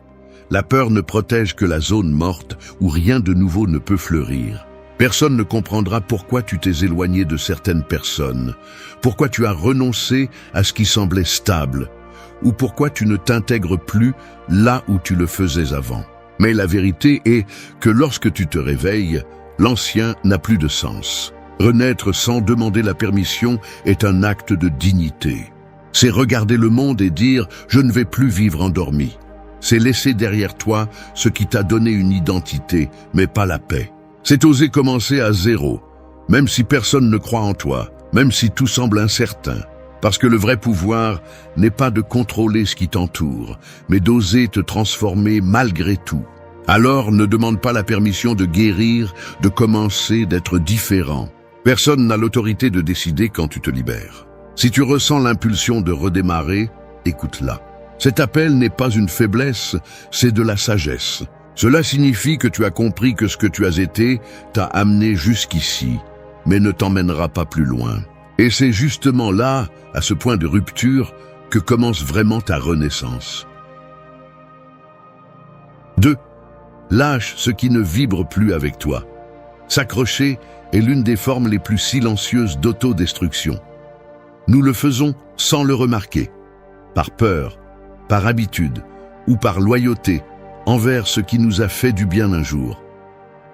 La peur ne protège que la zone morte où rien de nouveau ne peut fleurir. Personne ne comprendra pourquoi tu t'es éloigné de certaines personnes, pourquoi tu as renoncé à ce qui semblait stable, ou pourquoi tu ne t'intègres plus là où tu le faisais avant. Mais la vérité est que lorsque tu te réveilles, l'ancien n'a plus de sens. Renaître sans demander la permission est un acte de dignité. C'est regarder le monde et dire « je ne vais plus vivre endormi ». C'est laisser derrière toi ce qui t'a donné une identité, mais pas la paix. C'est oser commencer à zéro, même si personne ne croit en toi, même si tout semble incertain. Parce que le vrai pouvoir n'est pas de contrôler ce qui t'entoure, mais d'oser te transformer malgré tout. Alors ne demande pas la permission de guérir, de commencer, d'être différent. Personne n'a l'autorité de décider quand tu te libères. Si tu ressens l'impulsion de redémarrer, écoute-la. Cet appel n'est pas une faiblesse, c'est de la sagesse. Cela signifie que tu as compris que ce que tu as été t'a amené jusqu'ici, mais ne t'emmènera pas plus loin. Et c'est justement là, à ce point de rupture, que commence vraiment ta renaissance. 2. Lâche ce qui ne vibre plus avec toi. S'accrocher est l'une des formes les plus silencieuses d'autodestruction. Nous le faisons sans le remarquer, par peur, par habitude ou par loyauté envers ce qui nous a fait du bien un jour.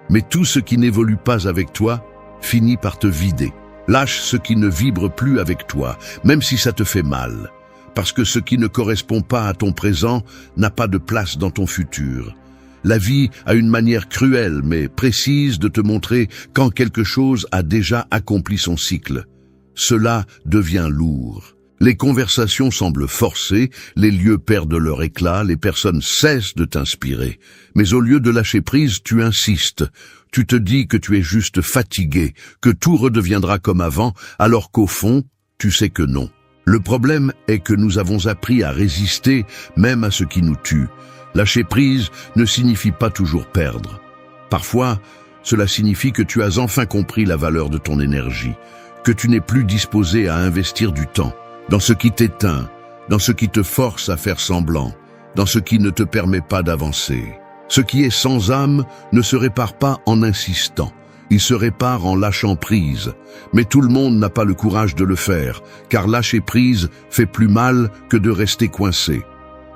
Mais tout ce qui n'évolue pas avec toi finit par te vider. Lâche ce qui ne vibre plus avec toi, même si ça te fait mal, parce que ce qui ne correspond pas à ton présent n'a pas de place dans ton futur. La vie a une manière cruelle mais précise de te montrer quand quelque chose a déjà accompli son cycle. Cela devient lourd. Les conversations semblent forcées, les lieux perdent leur éclat, les personnes cessent de t'inspirer. Mais au lieu de lâcher prise, tu insistes. Tu te dis que tu es juste fatigué, que tout redeviendra comme avant, alors qu'au fond, tu sais que non. Le problème est que nous avons appris à résister même à ce qui nous tue. Lâcher prise ne signifie pas toujours perdre. Parfois, cela signifie que tu as enfin compris la valeur de ton énergie, que tu n'es plus disposé à investir du temps dans ce qui t'éteint, dans ce qui te force à faire semblant, dans ce qui ne te permet pas d'avancer. Ce qui est sans âme ne se répare pas en insistant, il se répare en lâchant prise. Mais tout le monde n'a pas le courage de le faire, car lâcher prise fait plus mal que de rester coincé.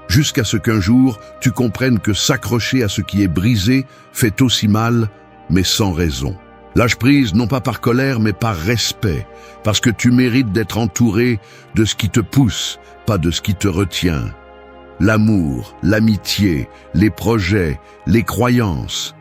Jusqu'à ce qu'un jour, tu comprennes que s'accrocher à ce qui est brisé fait aussi mal, mais sans raison. Lâche prise non pas par colère, mais par respect, parce que tu mérites d'être entouré de ce qui te pousse, pas de ce qui te retient. L'amour, l'amitié, les projets, les croyances.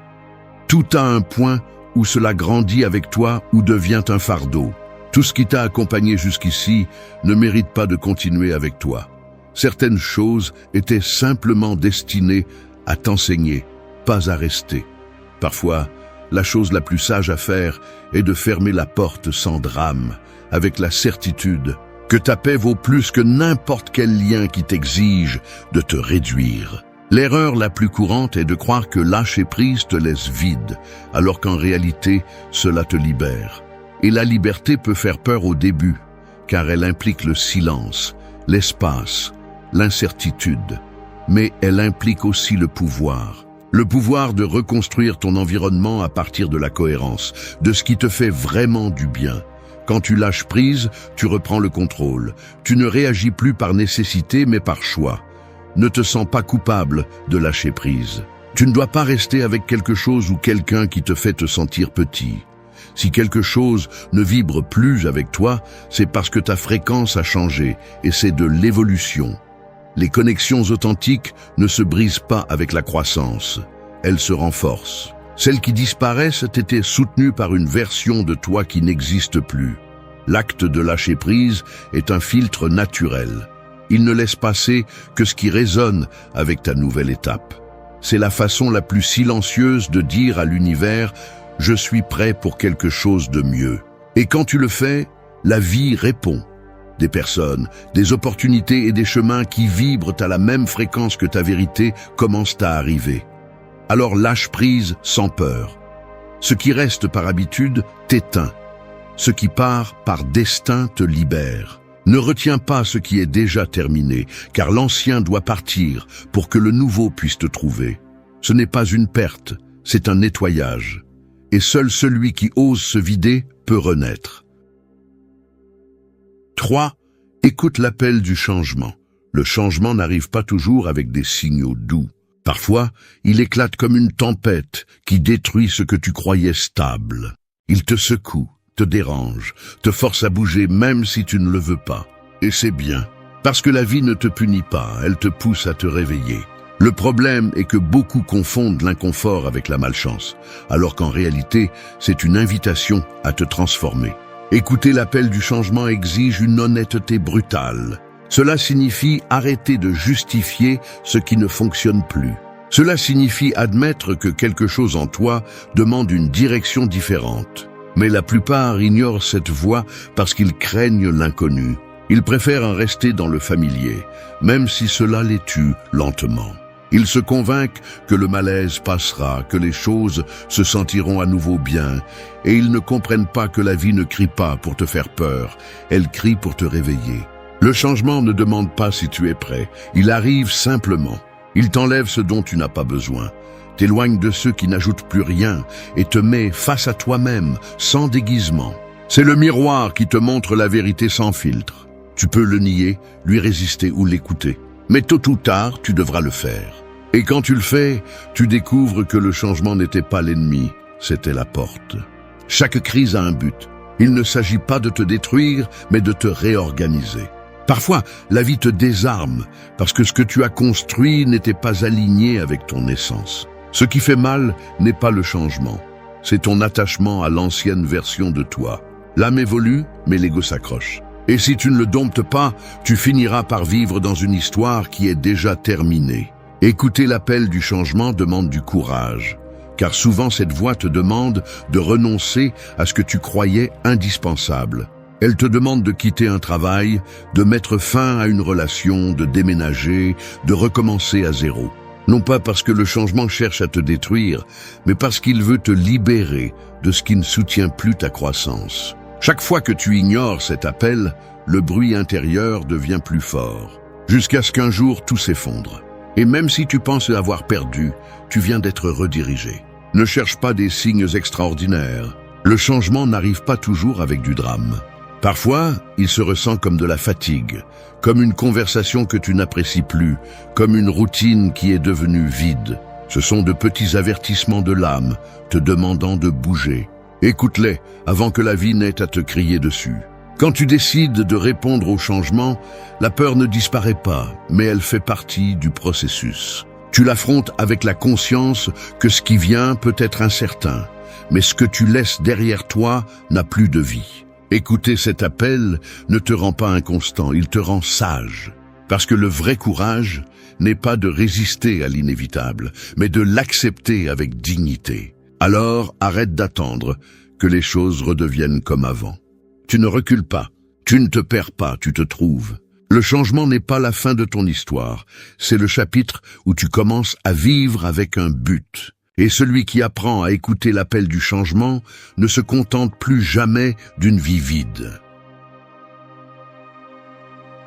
Tout a un point où cela grandit avec toi ou devient un fardeau. Tout ce qui t'a accompagné jusqu'ici ne mérite pas de continuer avec toi. Certaines choses étaient simplement destinées à t'enseigner, pas à rester. Parfois, la chose la plus sage à faire est de fermer la porte sans drame, avec la certitude que ta paix vaut plus que n'importe quel lien qui t'exige de te réduire. L'erreur la plus courante est de croire que lâcher prise te laisse vide, alors qu'en réalité, cela te libère. Et la liberté peut faire peur au début, car elle implique le silence, l'espace, l'incertitude. Mais elle implique aussi le pouvoir. Le pouvoir de reconstruire ton environnement à partir de la cohérence, de ce qui te fait vraiment du bien. Quand tu lâches prise, tu reprends le contrôle. Tu ne réagis plus par nécessité, mais par choix. Ne te sens pas coupable de lâcher prise. Tu ne dois pas rester avec quelque chose ou quelqu'un qui te fait te sentir petit. Si quelque chose ne vibre plus avec toi, c'est parce que ta fréquence a changé, et c'est de l'évolution. Les connexions authentiques ne se brisent pas avec la croissance, elles se renforcent. Celles qui disparaissent étaient soutenues par une version de toi qui n'existe plus. L'acte de lâcher prise est un filtre naturel. Il ne laisse passer que ce qui résonne avec ta nouvelle étape. C'est la façon la plus silencieuse de dire à l'univers « Je suis prêt pour quelque chose de mieux ». Et quand tu le fais, la vie répond. Des personnes, des opportunités et des chemins qui vibrent à la même fréquence que ta vérité commencent à arriver. Alors lâche prise sans peur. Ce qui reste par habitude t'éteint. Ce qui part par destin te libère. Ne retiens pas ce qui est déjà terminé, car l'ancien doit partir pour que le nouveau puisse te trouver. Ce n'est pas une perte, c'est un nettoyage. Et seul celui qui ose se vider peut renaître. 3. Écoute l'appel du changement. Le changement n'arrive pas toujours avec des signaux doux. Parfois, il éclate comme une tempête qui détruit ce que tu croyais stable. Il te secoue, te dérange, te force à bouger même si tu ne le veux pas. Et c'est bien, parce que la vie ne te punit pas, elle te pousse à te réveiller. Le problème est que beaucoup confondent l'inconfort avec la malchance, alors qu'en réalité, c'est une invitation à te transformer. Écouter l'appel du changement exige une honnêteté brutale. Cela signifie arrêter de justifier ce qui ne fonctionne plus. Cela signifie admettre que quelque chose en toi demande une direction différente. Mais la plupart ignorent cette voie parce qu'ils craignent l'inconnu. Ils préfèrent en rester dans le familier, même si cela les tue lentement. Ils se convainquent que le malaise passera, que les choses se sentiront à nouveau bien, et ils ne comprennent pas que la vie ne crie pas pour te faire peur, elle crie pour te réveiller. Le changement ne demande pas si tu es prêt, il arrive simplement. Il t'enlève ce dont tu n'as pas besoin, t'éloigne de ceux qui n'ajoutent plus rien, et te met face à toi-même, sans déguisement. C'est le miroir qui te montre la vérité sans filtre. Tu peux le nier, lui résister ou l'écouter. Mais tôt ou tard, tu devras le faire. Et quand tu le fais, tu découvres que le changement n'était pas l'ennemi, c'était la porte. Chaque crise a un but. Il ne s'agit pas de te détruire, mais de te réorganiser. Parfois, la vie te désarme parce que ce que tu as construit n'était pas aligné avec ton essence. Ce qui fait mal n'est pas le changement, c'est ton attachement à l'ancienne version de toi. L'âme évolue, mais l'ego s'accroche. Et si tu ne le domptes pas, tu finiras par vivre dans une histoire qui est déjà terminée. Écouter l'appel du changement demande du courage, car souvent cette voix te demande de renoncer à ce que tu croyais indispensable. Elle te demande de quitter un travail, de mettre fin à une relation, de déménager, de recommencer à zéro. Non pas parce que le changement cherche à te détruire, mais parce qu'il veut te libérer de ce qui ne soutient plus ta croissance. Chaque fois que tu ignores cet appel, le bruit intérieur devient plus fort, jusqu'à ce qu'un jour tout s'effondre. Et même si tu penses avoir perdu, tu viens d'être redirigé. Ne cherche pas des signes extraordinaires. Le changement n'arrive pas toujours avec du drame. Parfois, il se ressent comme de la fatigue, comme une conversation que tu n'apprécies plus, comme une routine qui est devenue vide. Ce sont de petits avertissements de l'âme, te demandant de bouger. Écoute-les avant que la vie n'ait à te crier dessus. Quand tu décides de répondre au changement, la peur ne disparaît pas, mais elle fait partie du processus. Tu l'affrontes avec la conscience que ce qui vient peut être incertain, mais ce que tu laisses derrière toi n'a plus de vie. Écouter cet appel ne te rend pas inconstant, il te rend sage. Parce que le vrai courage n'est pas de résister à l'inévitable, mais de l'accepter avec dignité. Alors arrête d'attendre que les choses redeviennent comme avant. Tu ne recules pas, tu ne te perds pas, tu te trouves. Le changement n'est pas la fin de ton histoire, c'est le chapitre où tu commences à vivre avec un but. Et celui qui apprend à écouter l'appel du changement ne se contente plus jamais d'une vie vide.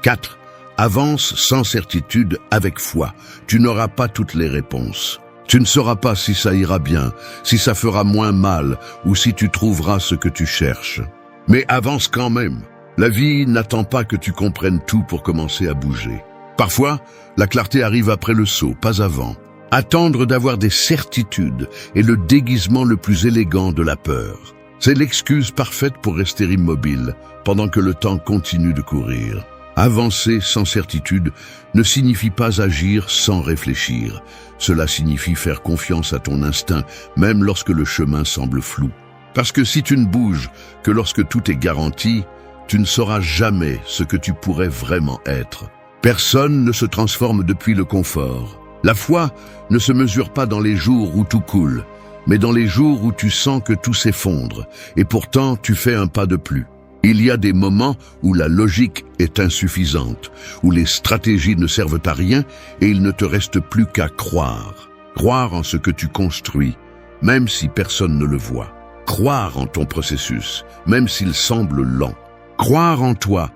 4. Avance sans certitude avec foi. Tu n'auras pas toutes les réponses. Tu ne sauras pas si ça ira bien, si ça fera moins mal ou si tu trouveras ce que tu cherches. Mais avance quand même. La vie n'attend pas que tu comprennes tout pour commencer à bouger. Parfois, la clarté arrive après le saut, pas avant. Attendre d'avoir des certitudes est le déguisement le plus élégant de la peur. C'est l'excuse parfaite pour rester immobile pendant que le temps continue de courir. Avancer sans certitude ne signifie pas agir sans réfléchir. Cela signifie faire confiance à ton instinct, même lorsque le chemin semble flou. Parce que si tu ne bouges que lorsque tout est garanti, tu ne sauras jamais ce que tu pourrais vraiment être. Personne ne se transforme depuis le confort. La foi ne se mesure pas dans les jours où tout coule, mais dans les jours où tu sens que tout s'effondre, et pourtant tu fais un pas de plus. Il y a des moments où la logique est insuffisante, où les stratégies ne servent à rien et il ne te reste plus qu'à croire. Croire en ce que tu construis, même si personne ne le voit. Croire en ton processus, même s'il semble lent. Croire en toi,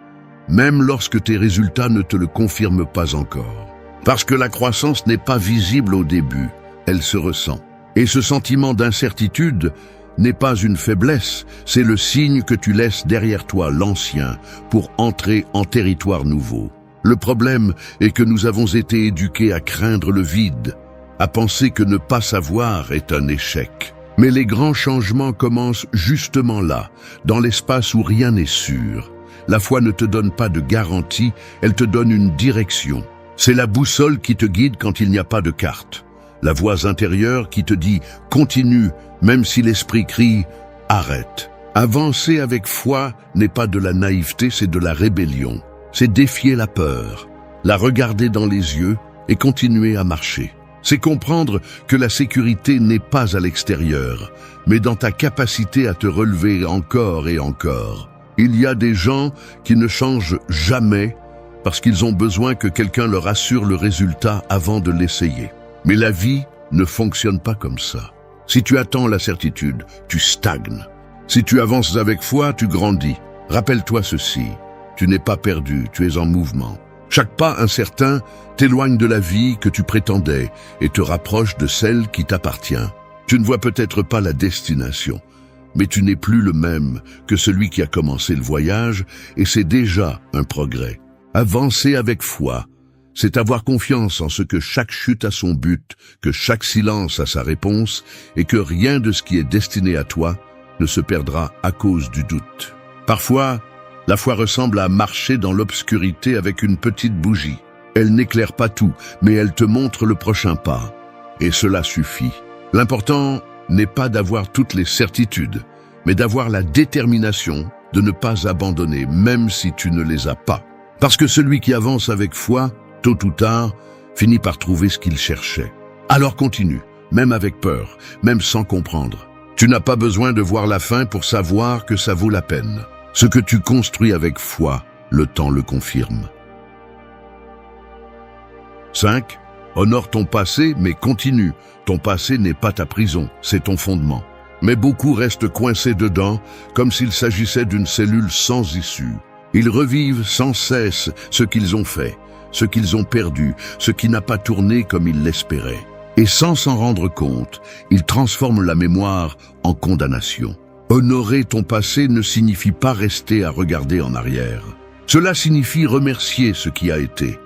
même lorsque tes résultats ne te le confirment pas encore. Parce que la croissance n'est pas visible au début, elle se ressent. Et ce sentiment d'incertitude n'est pas une faiblesse, c'est le signe que tu laisses derrière toi l'ancien pour entrer en territoire nouveau. Le problème est que nous avons été éduqués à craindre le vide, à penser que ne pas savoir est un échec. Mais les grands changements commencent justement là, dans l'espace où rien n'est sûr. La foi ne te donne pas de garantie, elle te donne une direction. C'est la boussole qui te guide quand il n'y a pas de carte. La voix intérieure qui te dit « continue » même si l'esprit crie « arrête ». Avancer avec foi n'est pas de la naïveté, c'est de la rébellion. C'est défier la peur, la regarder dans les yeux et continuer à marcher. C'est comprendre que la sécurité n'est pas à l'extérieur, mais dans ta capacité à te relever encore et encore. Il y a des gens qui ne changent jamais parce qu'ils ont besoin que quelqu'un leur assure le résultat avant de l'essayer. Mais la vie ne fonctionne pas comme ça. Si tu attends la certitude, tu stagnes. Si tu avances avec foi, tu grandis. Rappelle-toi ceci, tu n'es pas perdu, tu es en mouvement. Chaque pas incertain t'éloigne de la vie que tu prétendais et te rapproche de celle qui t'appartient. Tu ne vois peut-être pas la destination, mais tu n'es plus le même que celui qui a commencé le voyage et c'est déjà un progrès. Avancer avec foi, c'est avoir confiance en ce que chaque chute a son but, que chaque silence a sa réponse et que rien de ce qui est destiné à toi ne se perdra à cause du doute. Parfois, La foi ressemble à marcher dans l'obscurité avec une petite bougie. Elle n'éclaire pas tout, mais elle te montre le prochain pas. Et cela suffit. L'important n'est pas d'avoir toutes les certitudes, mais d'avoir la détermination de ne pas abandonner, même si tu ne les as pas. Parce que celui qui avance avec foi, tôt ou tard, finit par trouver ce qu'il cherchait. Alors continue, même avec peur, même sans comprendre. Tu n'as pas besoin de voir la fin pour savoir que ça vaut la peine. Ce que tu construis avec foi, le temps le confirme. 5. Honore ton passé, mais continue. Ton passé n'est pas ta prison, c'est ton fondement. Mais beaucoup restent coincés dedans, comme s'il s'agissait d'une cellule sans issue. Ils revivent sans cesse ce qu'ils ont fait, ce qu'ils ont perdu, ce qui n'a pas tourné comme ils l'espéraient. Et sans s'en rendre compte, ils transforment la mémoire en condamnation. Honorer ton passé ne signifie pas rester à regarder en arrière. Cela signifie remercier ce qui a été,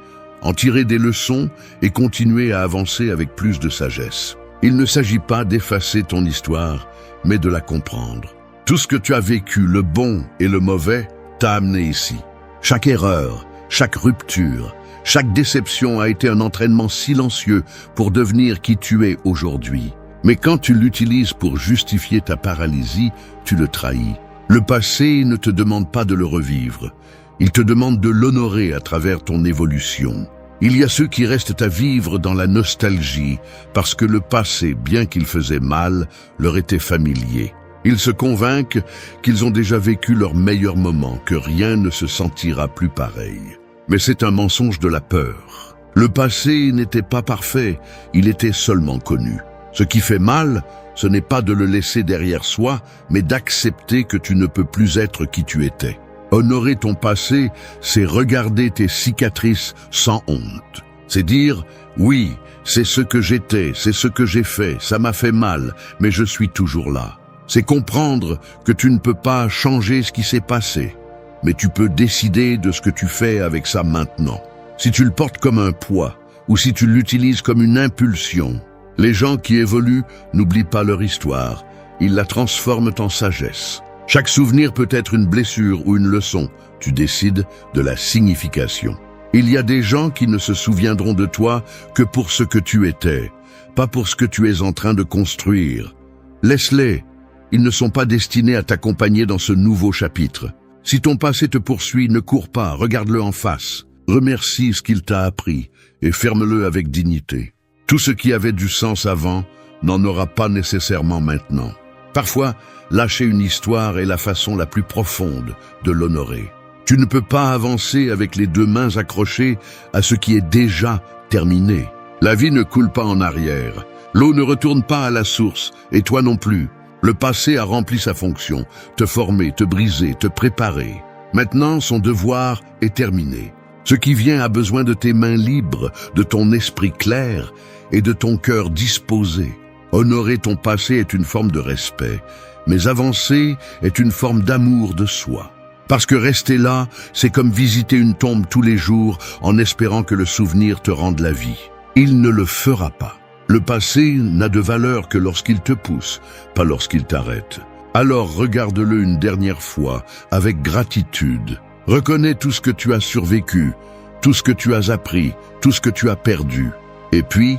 en tirer des leçons et continuer à avancer avec plus de sagesse. Il ne s'agit pas d'effacer ton histoire, mais de la comprendre. Tout ce que tu as vécu, le bon et le mauvais, t'a amené ici. Chaque erreur, chaque rupture, chaque déception a été un entraînement silencieux pour devenir qui tu es aujourd'hui. Mais quand tu l'utilises pour justifier ta paralysie, tu le trahis. Le passé ne te demande pas de le revivre. Il te demande de l'honorer à travers ton évolution. Il y a ceux qui restent à vivre dans la nostalgie parce que le passé, bien qu'il faisait mal, leur était familier. Ils se convainquent qu'ils ont déjà vécu leur meilleur moment, que rien ne se sentira plus pareil. Mais c'est un mensonge de la peur. Le passé n'était pas parfait, il était seulement connu. Ce qui fait mal, ce n'est pas de le laisser derrière soi, mais d'accepter que tu ne peux plus être qui tu étais. Honorer ton passé, c'est regarder tes cicatrices sans honte. C'est dire, oui, c'est ce que j'étais, c'est ce que j'ai fait, ça m'a fait mal, mais je suis toujours là. C'est comprendre que tu ne peux pas changer ce qui s'est passé, mais tu peux décider de ce que tu fais avec ça maintenant. Si tu le portes comme un poids, ou si tu l'utilises comme une impulsion, les gens qui évoluent n'oublient pas leur histoire, ils la transforment en sagesse. Chaque souvenir peut être une blessure ou une leçon, tu décides de la signification. Il y a des gens qui ne se souviendront de toi que pour ce que tu étais, pas pour ce que tu es en train de construire. Laisse-les, ils ne sont pas destinés à t'accompagner dans ce nouveau chapitre. Si ton passé te poursuit, ne cours pas, regarde-le en face. Remercie ce qu'il t'a appris et ferme-le avec dignité. Tout ce qui avait du sens avant n'en aura pas nécessairement maintenant. Parfois, lâcher une histoire est la façon la plus profonde de l'honorer. Tu ne peux pas avancer avec les deux mains accrochées à ce qui est déjà terminé. La vie ne coule pas en arrière. L'eau ne retourne pas à la source, et toi non plus. Le passé a rempli sa fonction, te former, te briser, te préparer. Maintenant, son devoir est terminé. Ce qui vient a besoin de tes mains libres, de ton esprit clair et de ton cœur disposé. Honorer ton passé est une forme de respect, mais avancer est une forme d'amour de soi. Parce que rester là, c'est comme visiter une tombe tous les jours en espérant que le souvenir te rende la vie. Il ne le fera pas. Le passé n'a de valeur que lorsqu'il te pousse, pas lorsqu'il t'arrête. Alors regarde-le une dernière fois, avec gratitude. Reconnais tout ce que tu as survécu, tout ce que tu as appris, tout ce que tu as perdu. Et puis,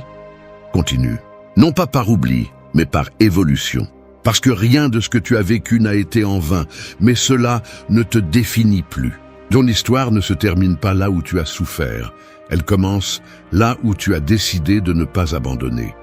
continue. Non pas par oubli, mais par évolution. Parce que rien de ce que tu as vécu n'a été en vain, mais cela ne te définit plus. Ton histoire ne se termine pas là où tu as souffert. Elle commence là où tu as décidé de ne pas abandonner.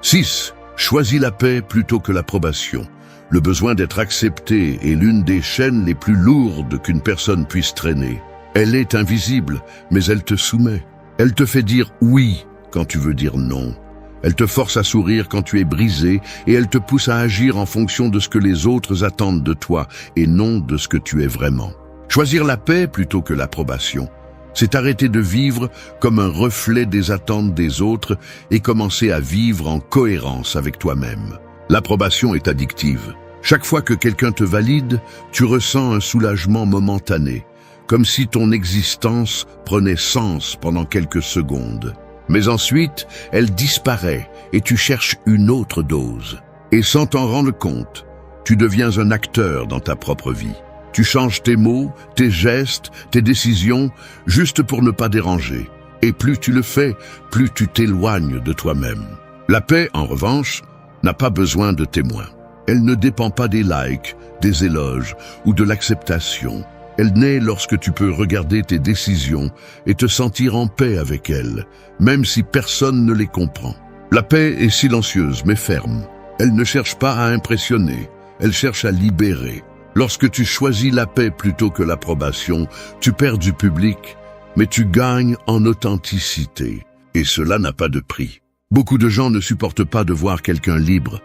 6. Choisis la paix plutôt que l'approbation. Le besoin d'être accepté est l'une des chaînes les plus lourdes qu'une personne puisse traîner. Elle est invisible, mais elle te soumet. Elle te fait dire oui quand tu veux dire non. Elle te force à sourire quand tu es brisé et elle te pousse à agir en fonction de ce que les autres attendent de toi et non de ce que tu es vraiment. Choisir la paix plutôt que l'approbation, c'est arrêter de vivre comme un reflet des attentes des autres et commencer à vivre en cohérence avec toi-même. L'approbation est addictive. Chaque fois que quelqu'un te valide, tu ressens un soulagement momentané, comme si ton existence prenait sens pendant quelques secondes. Mais ensuite, elle disparaît et tu cherches une autre dose. Et sans t'en rendre compte, tu deviens un acteur dans ta propre vie. Tu changes tes mots, tes gestes, tes décisions, juste pour ne pas déranger. Et plus tu le fais, plus tu t'éloignes de toi-même. La paix, en revanche, n'a pas besoin de témoins. Elle ne dépend pas des likes, des éloges ou de l'acceptation. Elle naît lorsque tu peux regarder tes décisions et te sentir en paix avec elles, même si personne ne les comprend. La paix est silencieuse mais ferme. Elle ne cherche pas à impressionner, elle cherche à libérer. Lorsque tu choisis la paix plutôt que l'approbation, tu perds du public, mais tu gagnes en authenticité. Et cela n'a pas de prix. Beaucoup de gens ne supportent pas de voir quelqu'un libre,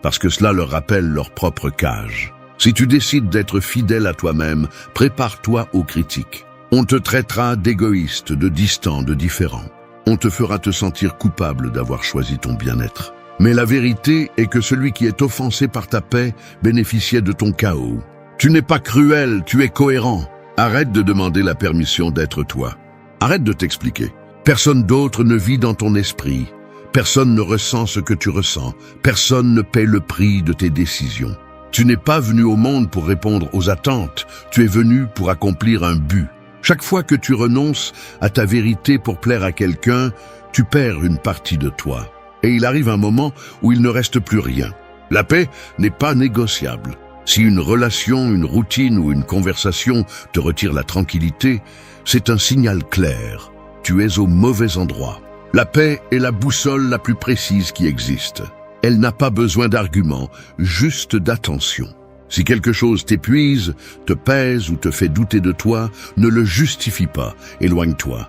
parce que cela leur rappelle leur propre cage. Si tu décides d'être fidèle à toi-même, prépare-toi aux critiques. On te traitera d'égoïste, de distant, de différent. On te fera te sentir coupable d'avoir choisi ton bien-être. Mais la vérité est que celui qui est offensé par ta paix bénéficiait de ton chaos. Tu n'es pas cruel, tu es cohérent. Arrête de demander la permission d'être toi. Arrête de t'expliquer. Personne d'autre ne vit dans ton esprit. Personne ne ressent ce que tu ressens. Personne ne paie le prix de tes décisions. Tu n'es pas venu au monde pour répondre aux attentes, tu es venu pour accomplir un but. Chaque fois que tu renonces à ta vérité pour plaire à quelqu'un, tu perds une partie de toi. Et il arrive un moment où il ne reste plus rien. La paix n'est pas négociable. Si une relation, une routine ou une conversation te retire la tranquillité, c'est un signal clair. Tu es au mauvais endroit. La paix est la boussole la plus précise qui existe. Elle n'a pas besoin d'arguments, juste d'attention. Si quelque chose t'épuise, te pèse ou te fait douter de toi, ne le justifie pas, éloigne-toi.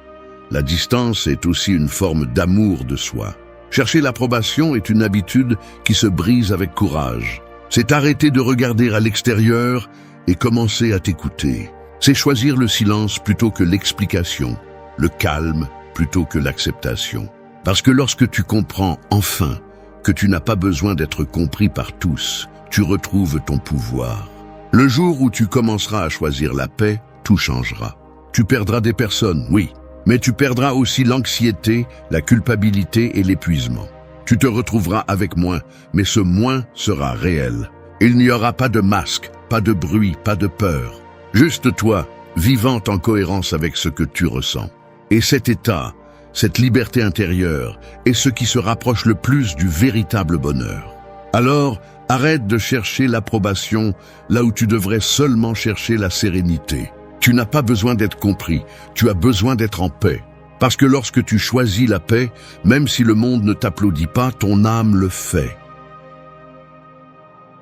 La distance est aussi une forme d'amour de soi. Chercher l'approbation est une habitude qui se brise avec courage. C'est arrêter de regarder à l'extérieur et commencer à t'écouter. C'est choisir le silence plutôt que l'explication, le calme plutôt que l'acceptation. Parce que lorsque tu comprends enfin que tu n'as pas besoin d'être compris par tous, tu retrouves ton pouvoir. Le jour où tu commenceras à choisir la paix, tout changera. Tu perdras des personnes, oui, mais tu perdras aussi l'anxiété, la culpabilité et l'épuisement. Tu te retrouveras avec moins, mais ce moins sera réel. Il n'y aura pas de masque, pas de bruit, pas de peur. Juste toi, vivant en cohérence avec ce que tu ressens. Et cet état, cette liberté intérieure est ce qui se rapproche le plus du véritable bonheur. Alors, arrête de chercher l'approbation là où tu devrais seulement chercher la sérénité. Tu n'as pas besoin d'être compris, tu as besoin d'être en paix. Parce que lorsque tu choisis la paix, même si le monde ne t'applaudit pas, ton âme le fait.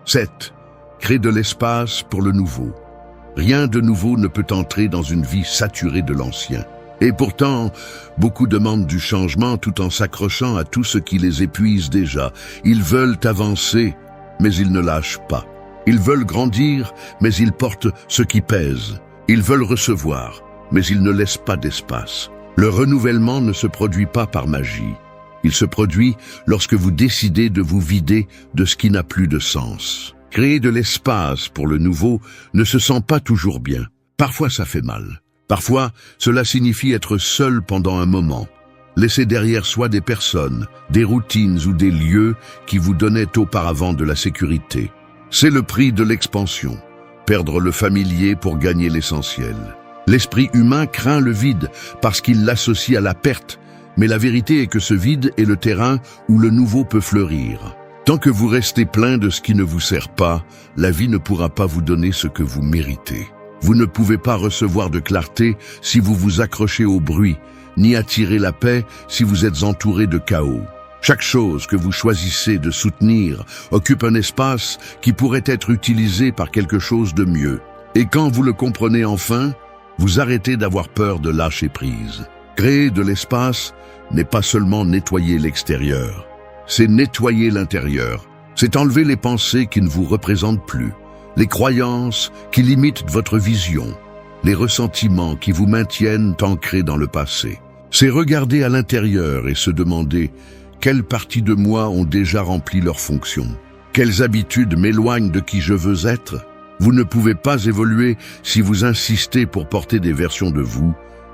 7. Crée de l'espace pour le nouveau. Rien de nouveau ne peut entrer dans une vie saturée de l'ancien. Et pourtant, beaucoup demandent du changement tout en s'accrochant à tout ce qui les épuise déjà. Ils veulent avancer, mais ils ne lâchent pas. Ils veulent grandir, mais ils portent ce qui pèse. Ils veulent recevoir, mais ils ne laissent pas d'espace. Le renouvellement ne se produit pas par magie. Il se produit lorsque vous décidez de vous vider de ce qui n'a plus de sens. Créer de l'espace pour le nouveau ne se sent pas toujours bien. Parfois ça fait mal. Parfois, cela signifie être seul pendant un moment, laisser derrière soi des personnes, des routines ou des lieux qui vous donnaient auparavant de la sécurité. C'est le prix de l'expansion, perdre le familier pour gagner l'essentiel. L'esprit humain craint le vide parce qu'il l'associe à la perte, mais la vérité est que ce vide est le terrain où le nouveau peut fleurir. Tant que vous restez plein de ce qui ne vous sert pas, la vie ne pourra pas vous donner ce que vous méritez. Vous ne pouvez pas recevoir de clarté si vous vous accrochez au bruit, ni attirer la paix si vous êtes entouré de chaos. Chaque chose que vous choisissez de soutenir occupe un espace qui pourrait être utilisé par quelque chose de mieux. Et quand vous le comprenez enfin, vous arrêtez d'avoir peur de lâcher prise. Créer de l'espace n'est pas seulement nettoyer l'extérieur, c'est nettoyer l'intérieur. C'est enlever les pensées qui ne vous représentent plus, les croyances qui limitent votre vision, les ressentiments qui vous maintiennent ancrés dans le passé. C'est regarder à l'intérieur et se demander quelles parties de moi ont déjà rempli leur fonction, quelles habitudes m'éloignent de qui je veux être. Vous ne pouvez pas évoluer si vous insistez pour porter des versions de vous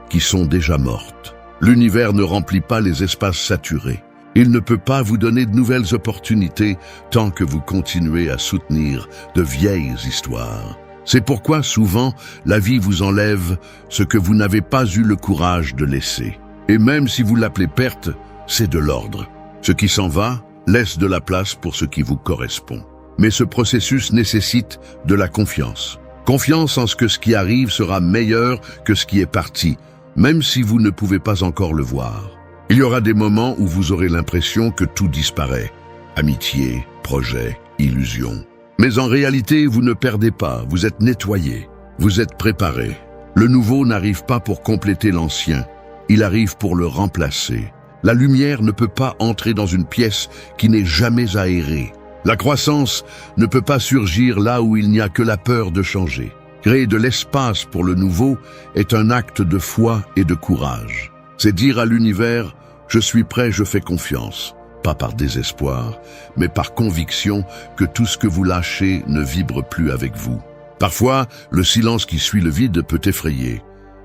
qui sont déjà mortes. L'univers ne remplit pas les espaces saturés. Il ne peut pas vous donner de nouvelles opportunités tant que vous continuez à soutenir de vieilles histoires. C'est pourquoi souvent la vie vous enlève ce que vous n'avez pas eu le courage de laisser. Et même si vous l'appelez perte, c'est de l'ordre. Ce qui s'en va laisse de la place pour ce qui vous correspond. Mais ce processus nécessite de la confiance. Confiance en ce que ce qui arrive sera meilleur que ce qui est parti, même si vous ne pouvez pas encore le voir. Il y aura des moments où vous aurez l'impression que tout disparaît. Amitié, projet, illusion. Mais en réalité, vous ne perdez pas, vous êtes nettoyé, vous êtes préparé. Le nouveau n'arrive pas pour compléter l'ancien, il arrive pour le remplacer. La lumière ne peut pas entrer dans une pièce qui n'est jamais aérée. La croissance ne peut pas surgir là où il n'y a que la peur de changer. Créer de l'espace pour le nouveau est un acte de foi et de courage. C'est dire à l'univers « Je suis prêt, je fais confiance ». Pas par désespoir, mais par conviction que tout ce que vous lâchez ne vibre plus avec vous. Parfois, le silence qui suit le vide peut effrayer,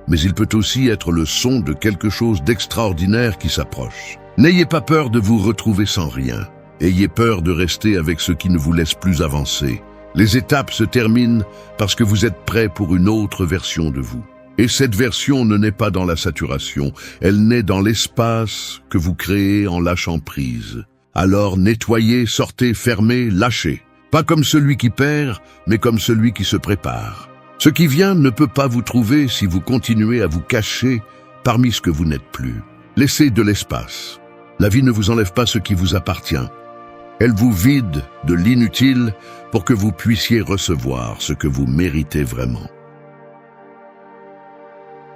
mais il peut aussi être le son de quelque chose d'extraordinaire qui s'approche. N'ayez pas peur de vous retrouver sans rien. Ayez peur de rester avec ce qui ne vous laisse plus avancer. Les étapes se terminent parce que vous êtes prêt pour une autre version de vous. Et cette version ne naît pas dans la saturation, elle naît dans l'espace que vous créez en lâchant prise. Alors nettoyez, sortez, fermez, lâchez. Pas comme celui qui perd, mais comme celui qui se prépare. Ce qui vient ne peut pas vous trouver si vous continuez à vous cacher parmi ce que vous n'êtes plus. Laissez de l'espace. La vie ne vous enlève pas ce qui vous appartient. Elle vous vide de l'inutile pour que vous puissiez recevoir ce que vous méritez vraiment.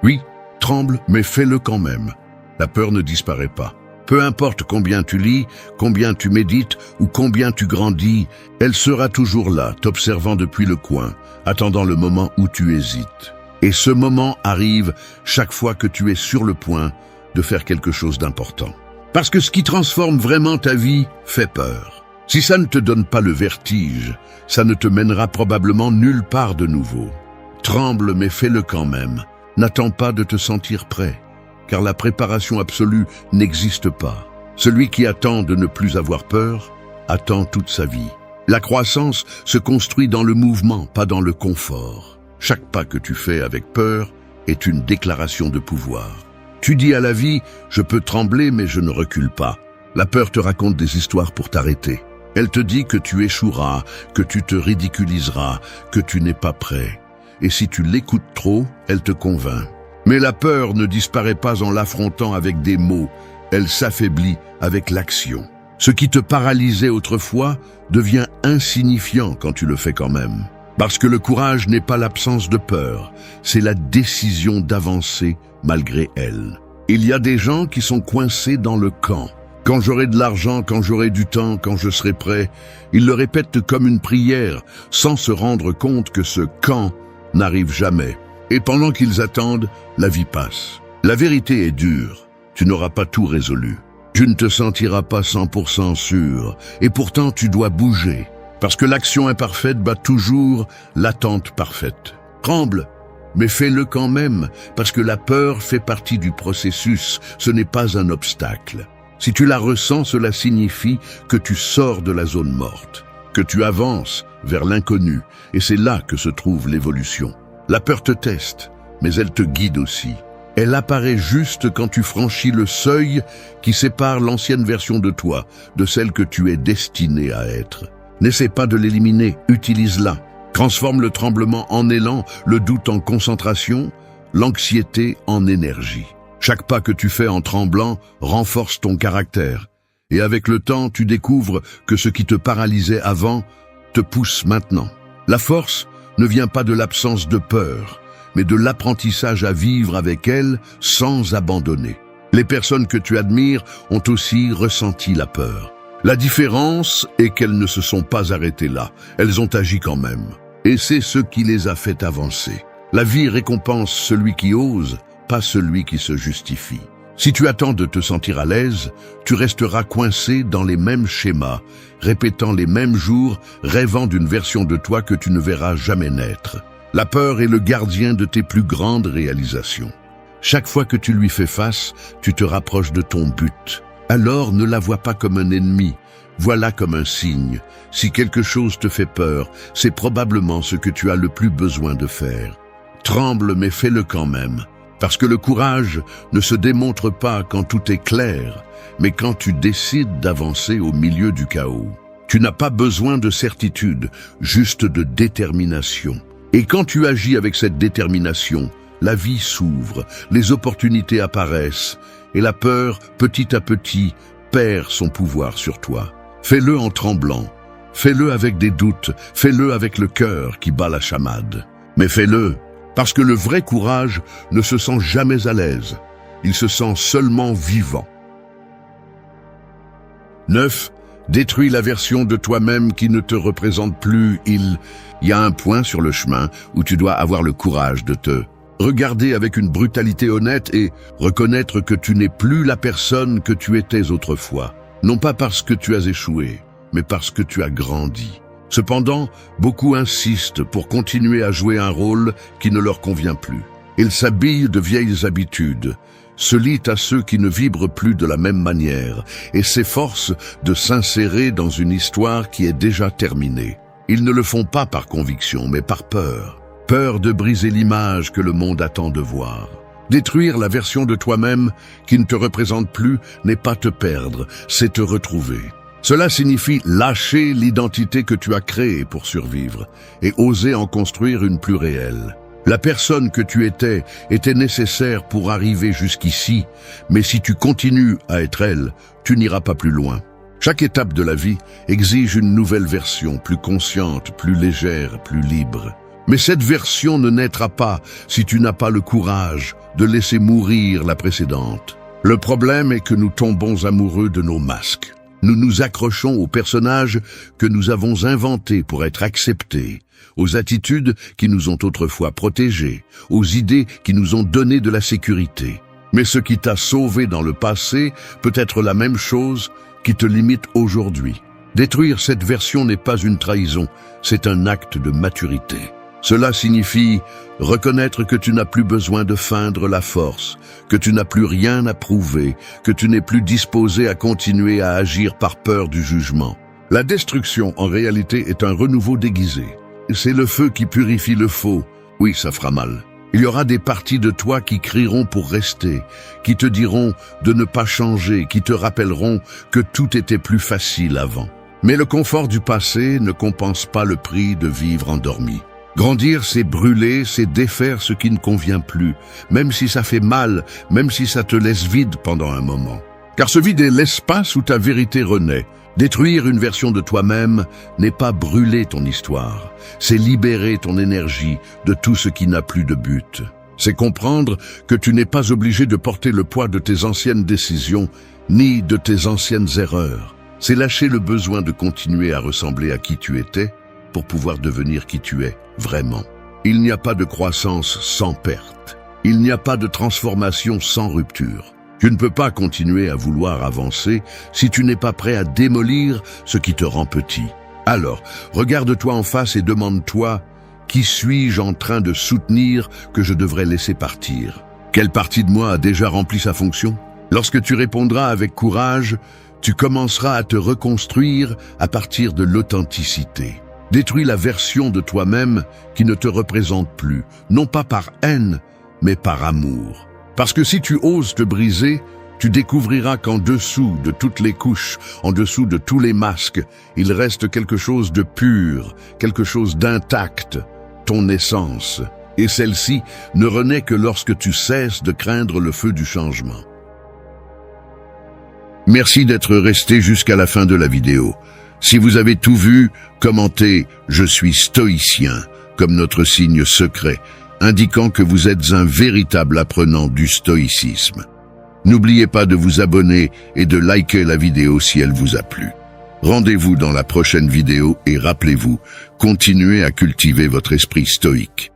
Oui, tremble, mais fais-le quand même. La peur ne disparaît pas. Peu importe combien tu lis, combien tu médites ou combien tu grandis, elle sera toujours là, t'observant depuis le coin, attendant le moment où tu hésites. Et ce moment arrive chaque fois que tu es sur le point de faire quelque chose d'important. Parce que ce qui transforme vraiment ta vie fait peur. Si ça ne te donne pas le vertige, ça ne te mènera probablement nulle part de nouveau. Tremble, mais fais-le quand même. N'attends pas de te sentir prêt, car la préparation absolue n'existe pas. Celui qui attend de ne plus avoir peur, attend toute sa vie. La croissance se construit dans le mouvement, pas dans le confort. Chaque pas que tu fais avec peur est une déclaration de pouvoir. Tu dis à la vie, je peux trembler mais je ne recule pas. La peur te raconte des histoires pour t'arrêter. Elle te dit que tu échoueras, que tu te ridiculiseras, que tu n'es pas prêt. Et si tu l'écoutes trop, elle te convainc. Mais la peur ne disparaît pas en l'affrontant avec des mots, elle s'affaiblit avec l'action. Ce qui te paralysait autrefois devient insignifiant quand tu le fais quand même. Parce que le courage n'est pas l'absence de peur, c'est la décision d'avancer malgré elle. Il y a des gens qui sont coincés dans le quand. Quand j'aurai de l'argent, quand j'aurai du temps, quand je serai prêt, ils le répètent comme une prière, sans se rendre compte que ce quand n'arrive jamais. Et pendant qu'ils attendent, la vie passe. La vérité est dure, tu n'auras pas tout résolu. Tu ne te sentiras pas 100% sûr, et pourtant tu dois bouger. Parce que l'action imparfaite bat toujours l'attente parfaite. Tremble, mais fais-le quand même, parce que la peur fait partie du processus, ce n'est pas un obstacle. Si tu la ressens, cela signifie que tu sors de la zone morte, que tu avances vers l'inconnu, et c'est là que se trouve l'évolution. La peur te teste, mais elle te guide aussi. Elle apparaît juste quand tu franchis le seuil qui sépare l'ancienne version de toi de celle que tu es destiné à être. N'essaie pas de l'éliminer, utilise-la. Transforme le tremblement en élan, le doute en concentration, l'anxiété en énergie. Chaque pas que tu fais en tremblant renforce ton caractère. Et avec le temps, tu découvres que ce qui te paralysait avant te pousse maintenant. La force ne vient pas de l'absence de peur, mais de l'apprentissage à vivre avec elle sans abandonner. Les personnes que tu admires ont aussi ressenti la peur. La différence est qu'elles ne se sont pas arrêtées là, elles ont agi quand même. Et c'est ce qui les a fait avancer. La vie récompense celui qui ose, pas celui qui se justifie. Si tu attends de te sentir à l'aise, tu resteras coincé dans les mêmes schémas, répétant les mêmes jours, rêvant d'une version de toi que tu ne verras jamais naître. La peur est le gardien de tes plus grandes réalisations. Chaque fois que tu lui fais face, tu te rapproches de ton but. alors ne la vois pas comme un ennemi, vois-la comme un signe. Si quelque chose te fait peur, c'est probablement ce que tu as le plus besoin de faire. Tremble, mais fais-le quand même. Parce que le courage ne se démontre pas quand tout est clair, mais quand tu décides d'avancer au milieu du chaos. Tu n'as pas besoin de certitude, juste de détermination. Et quand tu agis avec cette détermination, la vie s'ouvre, les opportunités apparaissent, et la peur, petit à petit, perd son pouvoir sur toi. Fais-le en tremblant, fais-le avec des doutes, fais-le avec le cœur qui bat la chamade. Mais fais-le, parce que le vrai courage ne se sent jamais à l'aise, il se sent seulement vivant. 9. Détruis la version de toi-même qui ne te représente plus. Il y a un point sur le chemin où tu dois avoir le courage de te regarder avec une brutalité honnête et reconnaître que tu n'es plus la personne que tu étais autrefois. Non pas parce que tu as échoué, mais parce que tu as grandi. Cependant, beaucoup insistent pour continuer à jouer un rôle qui ne leur convient plus. Ils s'habillent de vieilles habitudes, se lient à ceux qui ne vibrent plus de la même manière et s'efforcent de s'insérer dans une histoire qui est déjà terminée. Ils ne le font pas par conviction, mais par peur. Peur de briser l'image que le monde attend de voir. Détruire la version de toi-même qui ne te représente plus n'est pas te perdre, c'est te retrouver. Cela signifie lâcher l'identité que tu as créée pour survivre et oser en construire une plus réelle. La personne que tu étais nécessaire pour arriver jusqu'ici, mais si tu continues à être elle, tu n'iras pas plus loin. Chaque étape de la vie exige une nouvelle version, plus consciente, plus légère, plus libre. Mais cette version ne naîtra pas si tu n'as pas le courage de laisser mourir la précédente. Le problème est que nous tombons amoureux de nos masques. Nous nous accrochons aux personnages que nous avons inventés pour être acceptés, aux attitudes qui nous ont autrefois protégés, aux idées qui nous ont donné de la sécurité. Mais ce qui t'a sauvé dans le passé peut être la même chose qui te limite aujourd'hui. Détruire cette version n'est pas une trahison, c'est un acte de maturité. Cela signifie reconnaître que tu n'as plus besoin de feindre la force, que tu n'as plus rien à prouver, que tu n'es plus disposé à continuer à agir par peur du jugement. La destruction, en réalité, est un renouveau déguisé. C'est le feu qui purifie le faux. Oui, ça fera mal. Il y aura des parties de toi qui crieront pour rester, qui te diront de ne pas changer, qui te rappelleront que tout était plus facile avant. Mais le confort du passé ne compense pas le prix de vivre endormi. Grandir, c'est brûler, c'est défaire ce qui ne convient plus, même si ça fait mal, même si ça te laisse vide pendant un moment. Car ce vide est l'espace où ta vérité renaît. Détruire une version de toi-même n'est pas brûler ton histoire, c'est libérer ton énergie de tout ce qui n'a plus de but. C'est comprendre que tu n'es pas obligé de porter le poids de tes anciennes décisions, ni de tes anciennes erreurs. C'est lâcher le besoin de continuer à ressembler à qui tu étais pour pouvoir devenir qui tu es vraiment. Il n'y a pas de croissance sans perte. Il n'y a pas de transformation sans rupture. Tu ne peux pas continuer à vouloir avancer si tu n'es pas prêt à démolir ce qui te rend petit. Alors, regarde-toi en face et demande-toi, qui suis-je en train de soutenir que je devrais laisser partir? Quelle partie de moi a déjà rempli sa fonction? Lorsque tu répondras avec courage, tu commenceras à te reconstruire à partir de l'authenticité. Détruis la version de toi-même qui ne te représente plus, non pas par haine, mais par amour. Parce que si tu oses te briser, tu découvriras qu'en dessous de toutes les couches, en dessous de tous les masques, il reste quelque chose de pur, quelque chose d'intact, ton essence. Et celle-ci ne renaît que lorsque tu cesses de craindre le feu du changement. Merci d'être resté jusqu'à la fin de la vidéo. Si vous avez tout vu, commentez « Je suis stoïcien » comme notre signe secret, indiquant que vous êtes un véritable apprenant du stoïcisme. N'oubliez pas de vous abonner et de liker la vidéo si elle vous a plu. Rendez-vous dans la prochaine vidéo et rappelez-vous, continuez à cultiver votre esprit stoïque.